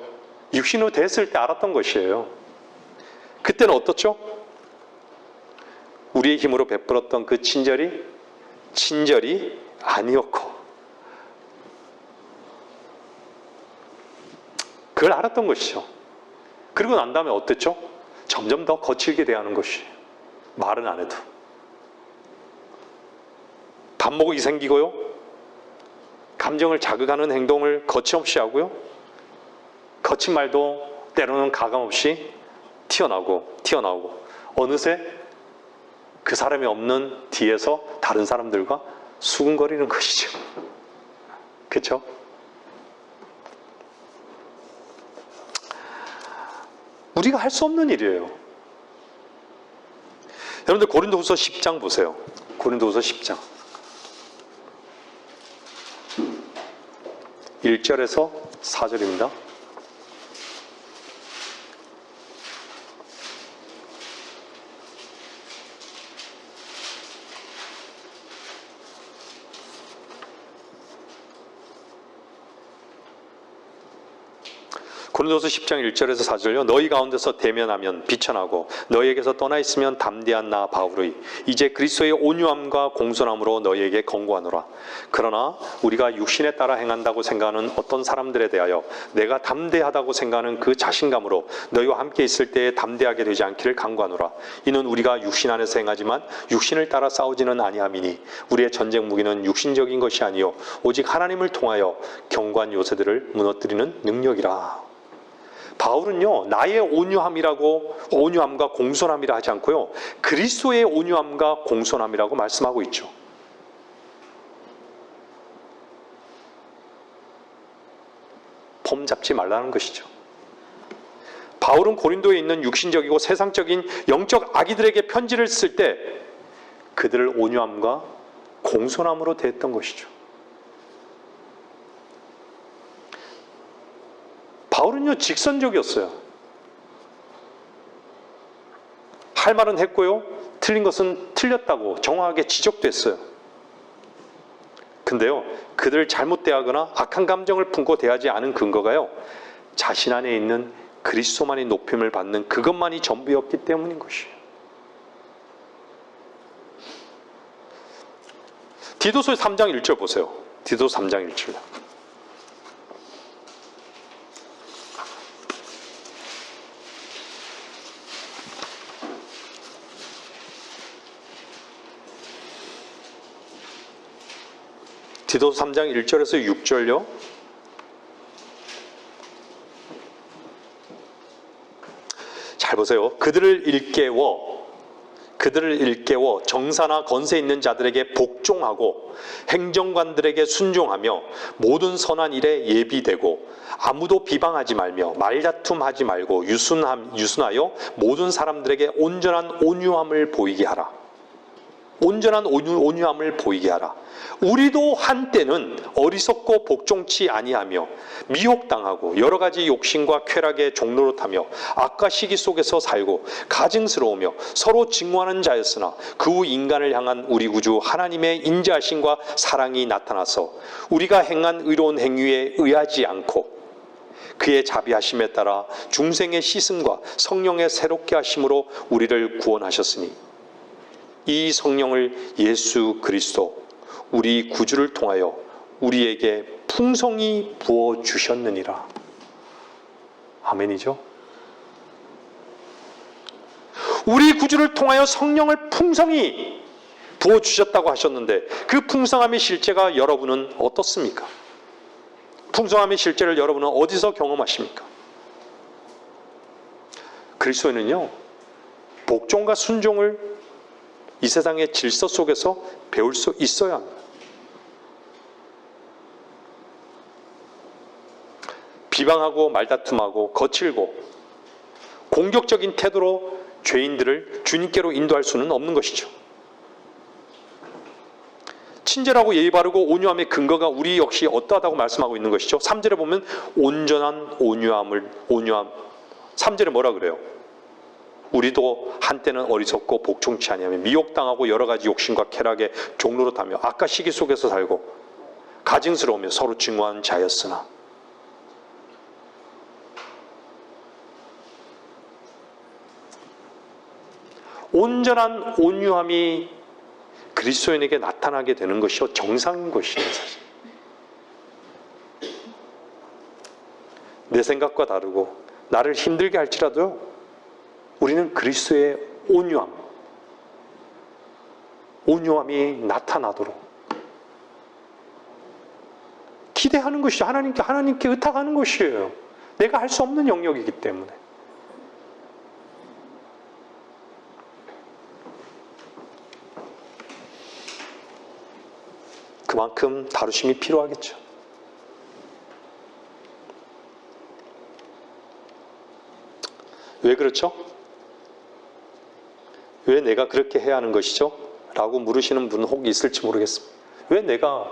육신으로 됐을 때 알았던 것이에요. 그때는 어떻죠? 우리의 힘으로 베풀었던 그 친절이 아니었고, 그걸 알았던 것이죠. 그리고 난 다음에 어땠죠? 점점 더 거칠게 대하는 것이에요. 말은 안 해도. 반목이 생기고요, 감정을 자극하는 행동을 거침없이 하고요, 거친 말도 때로는 가감없이 튀어나오고 어느새 그 사람이 없는 뒤에서 다른 사람들과 수군거리는 것이죠. 그렇죠? 우리가 할 수 없는 일이에요. 여러분들 고린도후서 10장 보세요. 고린도후서 10장 1절에서 4절입니다. 고린도서 10장 1절에서 4절요. 너희 가운데서 대면하면 비천하고 너희에게서 떠나 있으면 담대한 나 바울의 이제 그리스도의 온유함과 공손함으로 너희에게 권고하노라. 그러나 우리가 육신에 따라 행한다고 생각하는 어떤 사람들에 대하여 내가 담대하다고 생각하는 그 자신감으로 너희와 함께 있을 때에 담대하게 되지 않기를 간구하노라. 이는 우리가 육신 안에서 행하지만 육신을 따라 싸우지는 아니함이니 우리의 전쟁 무기는 육신적인 것이 아니요 오직 하나님을 통하여 견고한 요새들을 무너뜨리는 능력이라. 바울은요, 나의 온유함과 공손함이라 하지 않고요, 그리스도의 온유함과 공손함이라고 말씀하고 있죠. 폼 잡지 말라는 것이죠. 바울은 고린도에 있는 육신적이고 세상적인 영적 아기들에게 편지를 쓸 때 그들을 온유함과 공손함으로 대했던 것이죠. 바울은요, 직선적이었어요. 할 말은 했고요, 틀린 것은 틀렸다고 정확하게 지적됐어요. 근데요, 그들을 잘못 대하거나 악한 감정을 품고 대하지 않은 근거가요, 자신 안에 있는 그리스도만이 높임을 받는 그것만이 전부였기 때문인 것이에요. 디도서 3장 1절 보세요. 디도서 3장 1절. 디도서 3장 1절에서 6절요. 잘 보세요. 그들을 일깨워 정사나 건세 있는 자들에게 복종하고 행정관들에게 순종하며 모든 선한 일에 예비되고 아무도 비방하지 말며 말다툼하지 말고 유순하여 모든 사람들에게 온전한 온유함을 보이게 하라. 온전한 온유함을 보이게 하라. 우리도 한때는 어리석고 복종치 아니하며 미혹당하고 여러 가지 욕심과 쾌락의 종로로 타며 악과 시기 속에서 살고 가증스러우며 서로 증오하는 자였으나 그 후 인간을 향한 우리 구주 하나님의 인자하심과 사랑이 나타나서 우리가 행한 의로운 행위에 의하지 않고 그의 자비하심에 따라 중생의 씻음과 성령의 새롭게 하심으로 우리를 구원하셨으니 이 성령을 예수 그리스도 우리 구주를 통하여 우리에게 풍성히 부어주셨느니라. 아멘이죠? 우리 구주를 통하여 성령을 풍성히 부어주셨다고 하셨는데 그 풍성함의 실제가 여러분은 어떻습니까? 풍성함의 실제를 여러분은 어디서 경험하십니까? 그리스도인은요, 복종과 순종을 이 세상의 질서 속에서 배울 수 있어야 합니다. 비방하고 말다툼하고 거칠고 공격적인 태도로 죄인들을 주님께로 인도할 수는 없는 것이죠. 친절하고 예의 바르고 온유함의 근거가 우리 역시 어떠하다고 말씀하고 있는 것이죠. 3절에 보면 온전한 온유함. 3절에 뭐라 그래요? 우리도 한때는 어리석고 복종치 아니하며 미혹당하고 여러 가지 욕심과 쾌락의 종로로 타며 악과 시기 속에서 살고 가증스러우며 서로 증오하는 자였으나 온전한 온유함이 그리스도인에게 나타나게 되는 것이 정상인 것이에요. 사실. 내 생각과 다르고 나를 힘들게 할지라도 우리는 그리스도의 온유함이 나타나도록 기대하는 것이 하나님께 의탁하는 것이에요. 내가 할 수 없는 영역이기 때문에. 그만큼 다루심이 필요하겠죠. 왜 그렇죠? 왜 내가 그렇게 해야 하는 것이죠? 라고 물으시는 분은 혹 있을지 모르겠습니다. 왜 내가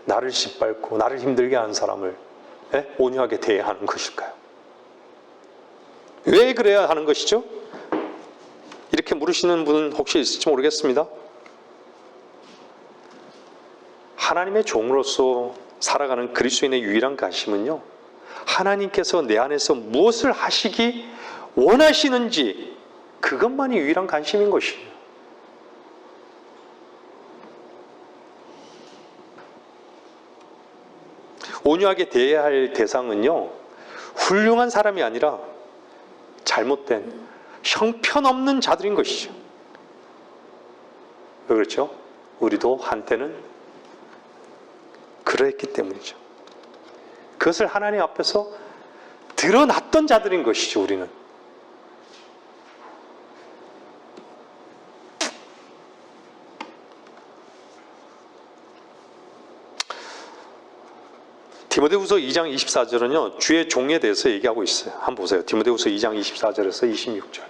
나를 짓밟고 나를 힘들게 하는 사람을 온유하게 대해야 하는 것일까요? 왜 그래야 하는 것이죠? 이렇게 물으시는 분은 혹시 있을지 모르겠습니다. 하나님의 종으로서 살아가는 그리스도인의 유일한 관심은요, 하나님께서 내 안에서 무엇을 하시기 원하시는지 그것만이 유일한 관심인 것이에요. 온유하게 대해야 할 대상은요, 훌륭한 사람이 아니라 잘못된 형편없는 자들인 것이죠. 왜 그렇죠? 우리도 한때는 그러했기 때문이죠. 그것을 하나님 앞에서 드러났던 자들인 것이죠, 우리는. 디모데후서 2장 24절은요, 주의 종에 대해서 얘기하고 있어요. 한번 보세요. 디모데후서 2장 24절에서 26절.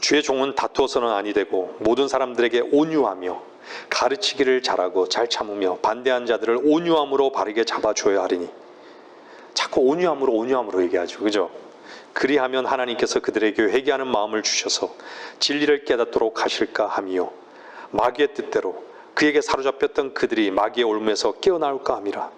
주의 종은 다투어서는 아니 되고 모든 사람들에게 온유하며 가르치기를 잘하고 잘 참으며 반대한 자들을 온유함으로 바르게 잡아줘야 하리니. 자꾸 온유함으로 얘기하죠. 그죠? 그리하면 하나님께서 그들에게 회개하는 마음을 주셔서 진리를 깨닫도록 하실까 함이요. 마귀의 뜻대로 그에게 사로잡혔던 그들이 마귀의 올무에서 깨어나올까 함이라.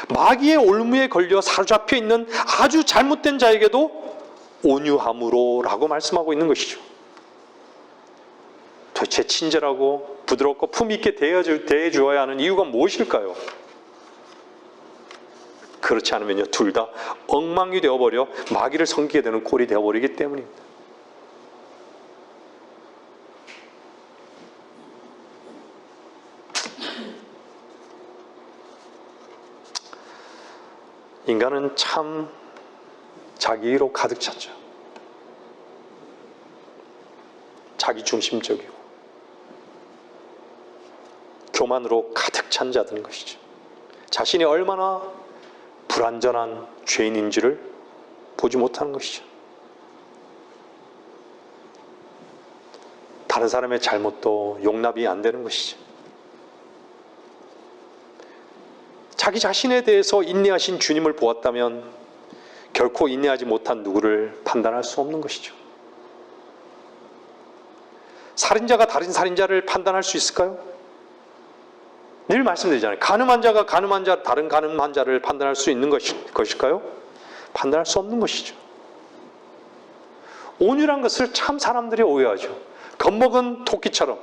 마귀의 올무에 걸려 사로잡혀 있는 아주 잘못된 자에게도 온유함으로 라고 말씀하고 있는 것이죠. 도대체 친절하고 부드럽고 품 있게 대해주어야 하는 이유가 무엇일까요? 그렇지 않으면요, 둘 다 엉망이 되어버려 마귀를 섬기게 되는 꼴이 되어버리기 때문입니다. 인간은 참 자기로 가득 찼죠. 자기중심적이고 교만으로 가득 찬 자들인 것이죠. 자신이 얼마나 불완전한 죄인인지를 보지 못하는 것이죠. 다른 사람의 잘못도 용납이 안 되는 것이죠. 자기 자신에 대해서 인내하신 주님을 보았다면 결코 인내하지 못한 누구를 판단할 수 없는 것이죠. 살인자가 다른 살인자를 판단할 수 있을까요? 늘 말씀드리잖아요. 가늠한 자가 가늠한 자, 다른 가늠한 자를 판단할 수 있는 것일까요? 판단할 수 없는 것이죠. 온유란 것을 참 사람들이 오해하죠. 겁먹은 토끼처럼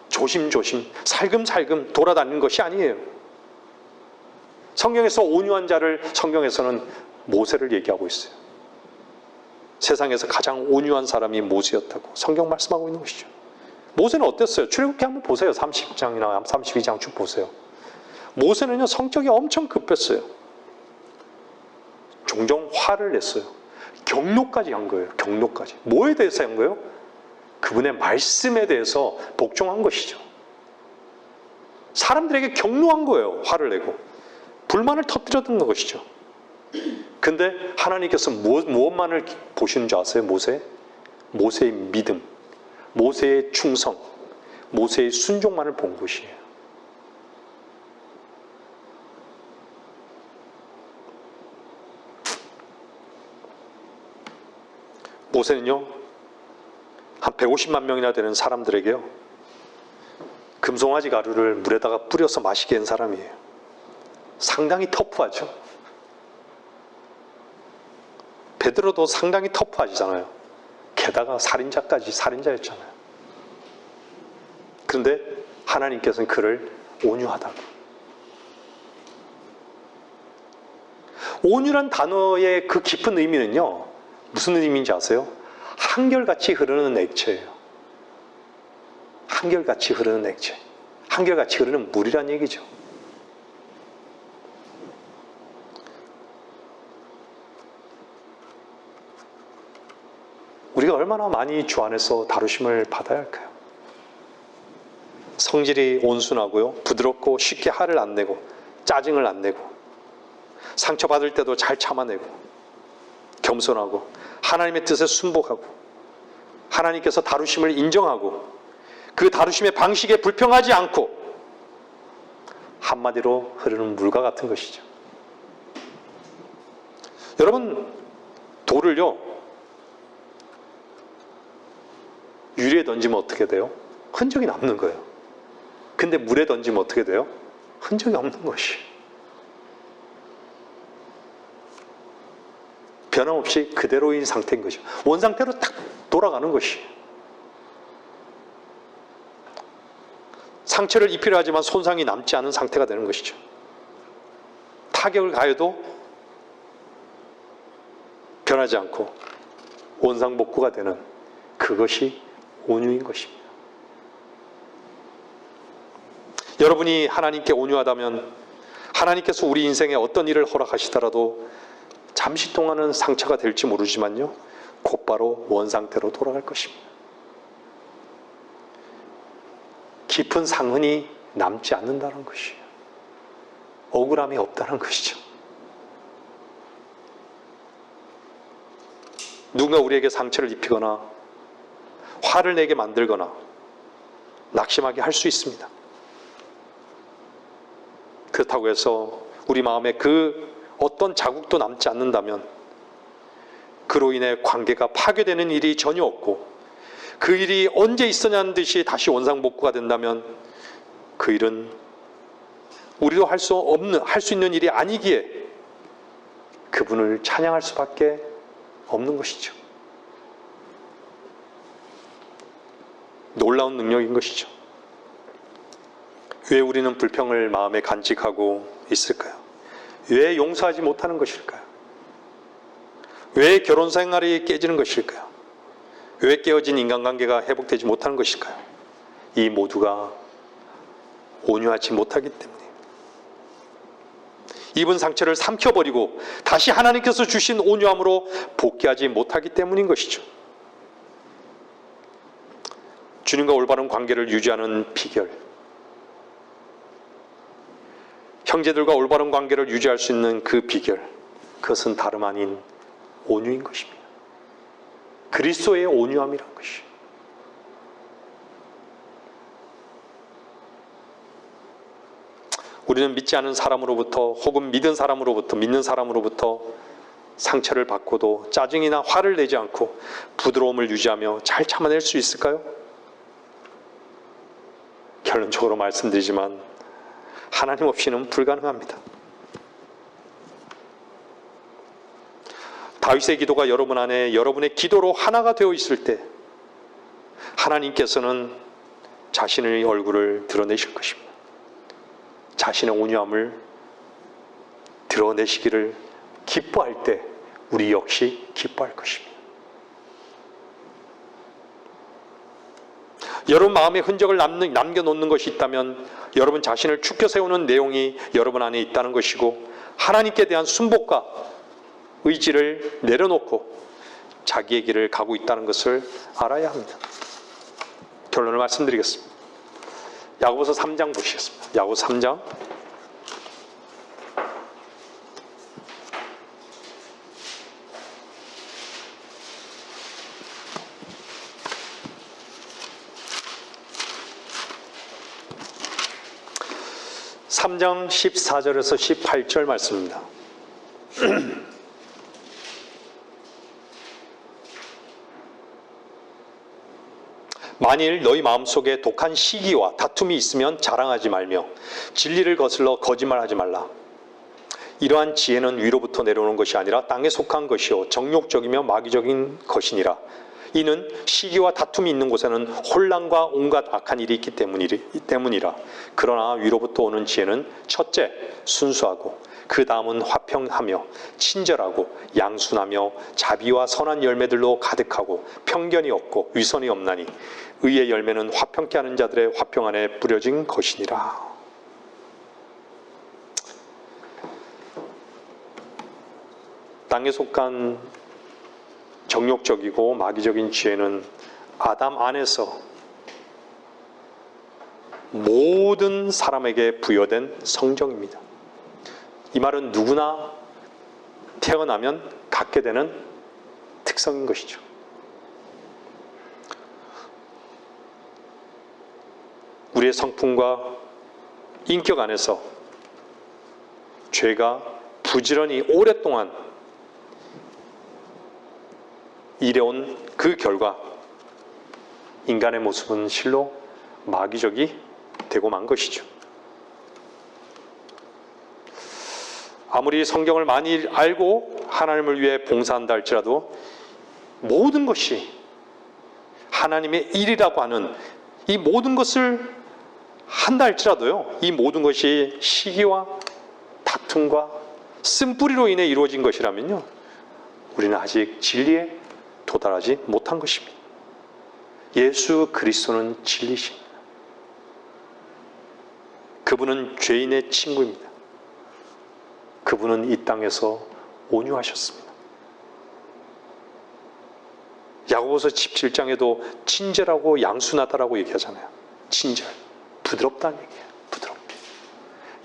조심조심 살금살금 돌아다니는 것이 아니에요. 성경에서 온유한 자를 성경에서는 모세를 얘기하고 있어요. 세상에서 가장 온유한 사람이 모세였다고 성경 말씀하고 있는 것이죠. 모세는 어땠어요? 출애굽기 한번 보세요. 30장이나 32장 쭉 보세요. 모세는요, 성격이 엄청 급했어요. 종종 화를 냈어요. 경노까지 한 거예요. 경노까지. 뭐에 대해서 한 거예요? 그분의 말씀에 대해서 복종한 것이죠. 사람들에게 경노한 거예요. 화를 내고. 불만을 터뜨렸던 것이죠. 근데 하나님께서 무엇만을 보시는 줄 아세요? 모세의 믿음, 모세의 충성, 모세의 순종만을 본 것이에요. 모세는요, 한 150만 명이나 되는 사람들에게요, 금송아지 가루를 물에다가 뿌려서 마시게 한 사람이에요. 상당히 터프하죠. 베드로도 상당히 터프하잖아요. 게다가 살인자였잖아요. 그런데 하나님께서는 그를 온유하다고. 온유란 단어의 그 깊은 의미는요, 무슨 의미인지 아세요? 한결같이 흐르는 액체예요. 한결같이 흐르는 액체. 한결같이 흐르는 물이란 얘기죠. 우리가 얼마나 많이 주 안에서 다루심을 받아야 할까요? 성질이 온순하고요, 부드럽고 쉽게 화를 안 내고 짜증을 안 내고 상처받을 때도 잘 참아내고 겸손하고 하나님의 뜻에 순복하고 하나님께서 다루심을 인정하고 그 다루심의 방식에 불평하지 않고 한마디로 흐르는 물과 같은 것이죠. 여러분, 돌을요, 유리에 던지면 어떻게 돼요? 흔적이 남는 거예요. 근데 물에 던지면 어떻게 돼요? 흔적이 없는 것이. 변함없이 그대로인 상태인 거죠. 원상태로 딱 돌아가는 것이. 상처를 입히려 하지만 손상이 남지 않은 상태가 되는 것이죠. 타격을 가해도 변하지 않고 원상복구가 되는 그것이 온유인 것입니다. 여러분이 하나님께 온유하다면 하나님께서 우리 인생에 어떤 일을 허락하시더라도 잠시 동안은 상처가 될지 모르지만요, 곧바로 원상태로 돌아갈 것입니다. 깊은 상흔이 남지 않는다는 것이에요. 억울함이 없다는 것이죠. 누군가 우리에게 상처를 입히거나 화를 내게 만들거나 낙심하게 할 수 있습니다. 그렇다고 해서 우리 마음에 그 어떤 자국도 남지 않는다면 그로 인해 관계가 파괴되는 일이 전혀 없고 그 일이 언제 있었냐는 듯이 다시 원상복구가 된다면 그 일은 우리도 할 수 있는 일이 아니기에 그분을 찬양할 수밖에 없는 것이죠. 놀라운 능력인 것이죠. 왜 우리는 불평을 마음에 간직하고 있을까요? 왜 용서하지 못하는 것일까요? 왜 결혼 생활이 깨지는 것일까요? 왜 깨어진 인간관계가 회복되지 못하는 것일까요? 이 모두가 온유하지 못하기 때문에 입은 상처를 삼켜버리고 다시 하나님께서 주신 온유함으로 복귀하지 못하기 때문인 것이죠. 주님과 올바른 관계를 유지하는 비결, 형제들과 올바른 관계를 유지할 수 있는 그 비결, 그것은 다름 아닌 온유인 것입니다. 그리스도의 온유함이란 것이죠. 우리는 믿지 않은 사람으로부터 혹은 믿는 사람으로부터 상처를 받고도 짜증이나 화를 내지 않고 부드러움을 유지하며 잘 참아낼 수 있을까요? 결론적으로 말씀드리지만 하나님 없이는 불가능합니다. 다윗의 기도가 여러분 안에 여러분의 기도로 하나가 되어 있을 때 하나님께서는 자신의 얼굴을 드러내실 것입니다. 자신의 온유함을 드러내시기를 기뻐할 때 우리 역시 기뻐할 것입니다. 여러분 마음에 흔적을 남겨놓는 것이 있다면 여러분 자신을 축켜 세우는 내용이 여러분 안에 있다는 것이고 하나님께 대한 순복과 의지를 내려놓고 자기의 길을 가고 있다는 것을 알아야 합니다. 결론을 말씀드리겠습니다. 야고보서 3장 보시겠습니다. 야고보서 3장 3장 14절에서 18절 말씀입니다. 만일 너희 마음속에 독한 시기와 다툼이 있으면 자랑하지 말며 진리를 거슬러 거짓말하지 말라. 이러한 지혜는 위로부터 내려오는 것이 아니라 땅에 속한 것이요 정욕적이며 마귀적인 것이니라. 이는 시기와 다툼이 있는 곳에는 혼란과 온갖 악한 일이 있기 때문이라. 그러나 위로부터 오는 지혜는 첫째 순수하고 그 다음은 화평하며 친절하고 양순하며 자비와 선한 열매들로 가득하고 편견이 없고 위선이 없나니 의의 열매는 화평케 하는 자들의 화평 안에 뿌려진 것이니라. 땅에 속한 정욕적이고 마귀적인 지혜는 아담 안에서 모든 사람에게 부여된 성정입니다. 이 말은 누구나 태어나면 갖게 되는 특성인 것이죠. 우리의 성품과 인격 안에서 죄가 부지런히 오랫동안 일해온 그 결과 인간의 모습은 실로 마귀적이 되고 만 것이죠. 아무리 성경을 많이 알고 하나님을 위해 봉사한다 할지라도 모든 것이 하나님의 일이라고 하는 이 모든 것을 한다 할지라도요, 이 모든 것이 시기와 다툼과 쓴뿌리로 인해 이루어진 것이라면요, 우리는 아직 진리에 도달하지 못한 것입니다. 예수 그리스도는 진리십니다. 그분은 죄인의 친구입니다. 그분은 이 땅에서 온유하셨습니다. 야고보서 17장에도 친절하고 양순하다라고 얘기하잖아요. 친절, 부드럽다는 얘기예요. 부드럽게.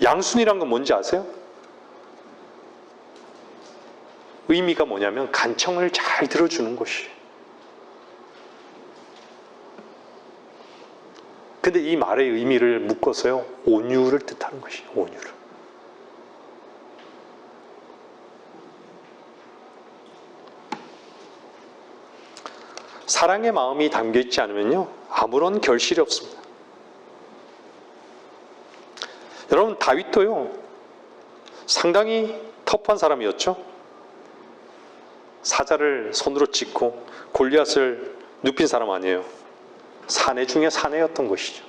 양순이란 건 뭔지 아세요? 의미가 뭐냐면 간청을 잘 들어주는 것이에요. 근데 이 말의 의미를 묶어서요, 온유를 뜻하는 것이에요. 온유를. 사랑의 마음이 담겨 있지 않으면요, 아무런 결실이 없습니다. 여러분, 다윗도요, 상당히 터프한 사람이었죠. 사자를 손으로 찍고 골리앗을 눕힌 사람 아니에요. 사내 중에 사내였던 것이죠.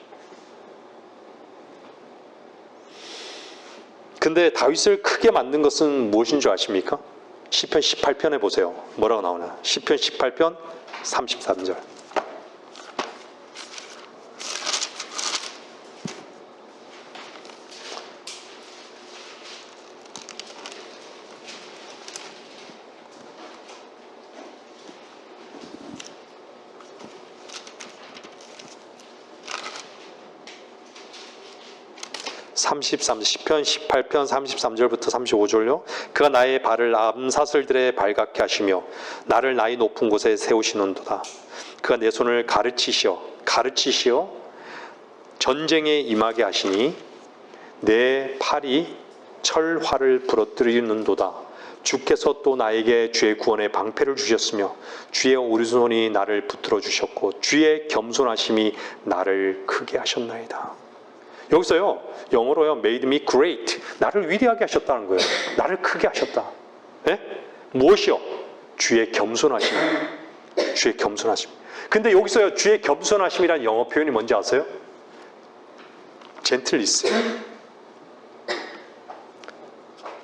근데 다윗을 크게 만든 것은 무엇인 줄 아십니까? 시편 18편에 보세요. 뭐라고 나오나? 시편 18편 33절. 시편 18편 33절부터 35절요. 그가 나의 발을 암사슬들에 발갛게 하시며 나를 나의 높은 곳에 세우시는도다. 그가 내 손을 가르치시어 전쟁에 임하게 하시니 내 팔이 철화를 부러뜨리는도다. 주께서 또 나에게 주의 구원의 방패를 주셨으며 주의 오른손이 나를 붙들어 주셨고 주의 겸손하심이 나를 크게 하셨나이다. 여기서요, 영어로요, made me great. 나를 위대하게 하셨다는 거예요. 나를 크게 하셨다. 예? 무엇이요? 주의 겸손하심. 주의 겸손하심. 근데 여기서요, 주의 겸손하심이란 영어 표현이 뭔지 아세요? 젠틀리스.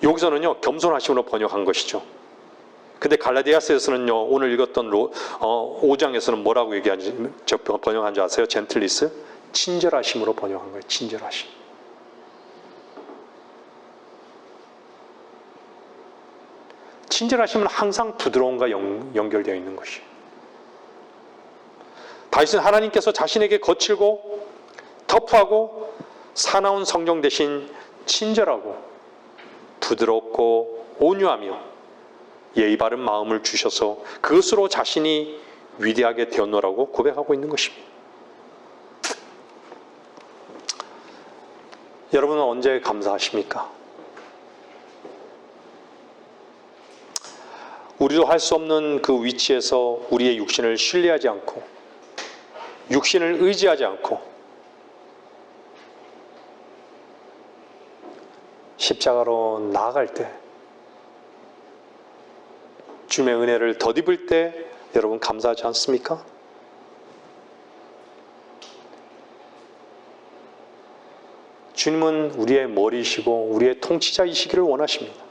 여기서는요, 겸손하심으로 번역한 것이죠. 근데 갈라디아서에서는요, 오늘 읽었던 5장에서는 뭐라고 번역한지 아세요? 젠틀리스? 친절하심으로 번역한 거예요. 친절하심. 친절하심은 항상 부드러움과 연결되어 있는 것이에요. 다윗은 하나님께서 자신에게 거칠고 터프하고 사나운 성령 대신 친절하고 부드럽고 온유하며 예의 바른 마음을 주셔서 그것으로 자신이 위대하게 되었노라고 고백하고 있는 것입니다. 여러분은 언제 감사하십니까? 우리도 할 수 없는 그 위치에서 우리의 육신을 신뢰하지 않고 육신을 의지하지 않고 십자가로 나아갈 때 주님의 은혜를 덧입을 때 여러분 감사하지 않습니까? 주님은 우리의 머리이시고 우리의 통치자이시기를 원하십니다.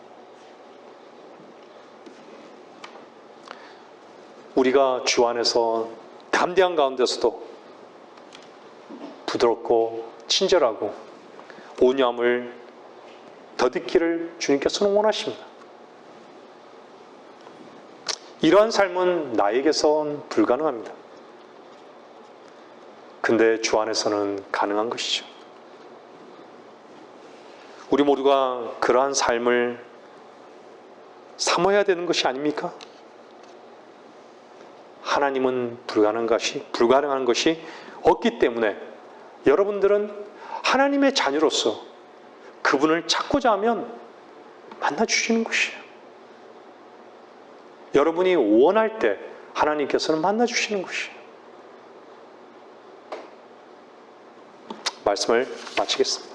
우리가 주 안에서 담대한 가운데서도 부드럽고 친절하고 온유함을 덧입기를 주님께서는 원하십니다. 이러한 삶은 나에게선 불가능합니다. 근데 주 안에서는 가능한 것이죠. 우리 모두가 그러한 삶을 삼아야 되는 것이 아닙니까? 하나님은 불가능한 것이 없기 때문에 여러분들은 하나님의 자녀로서 그분을 찾고자 하면 만나주시는 것이에요. 여러분이 원할 때 하나님께서는 만나주시는 것이에요. 말씀을 마치겠습니다.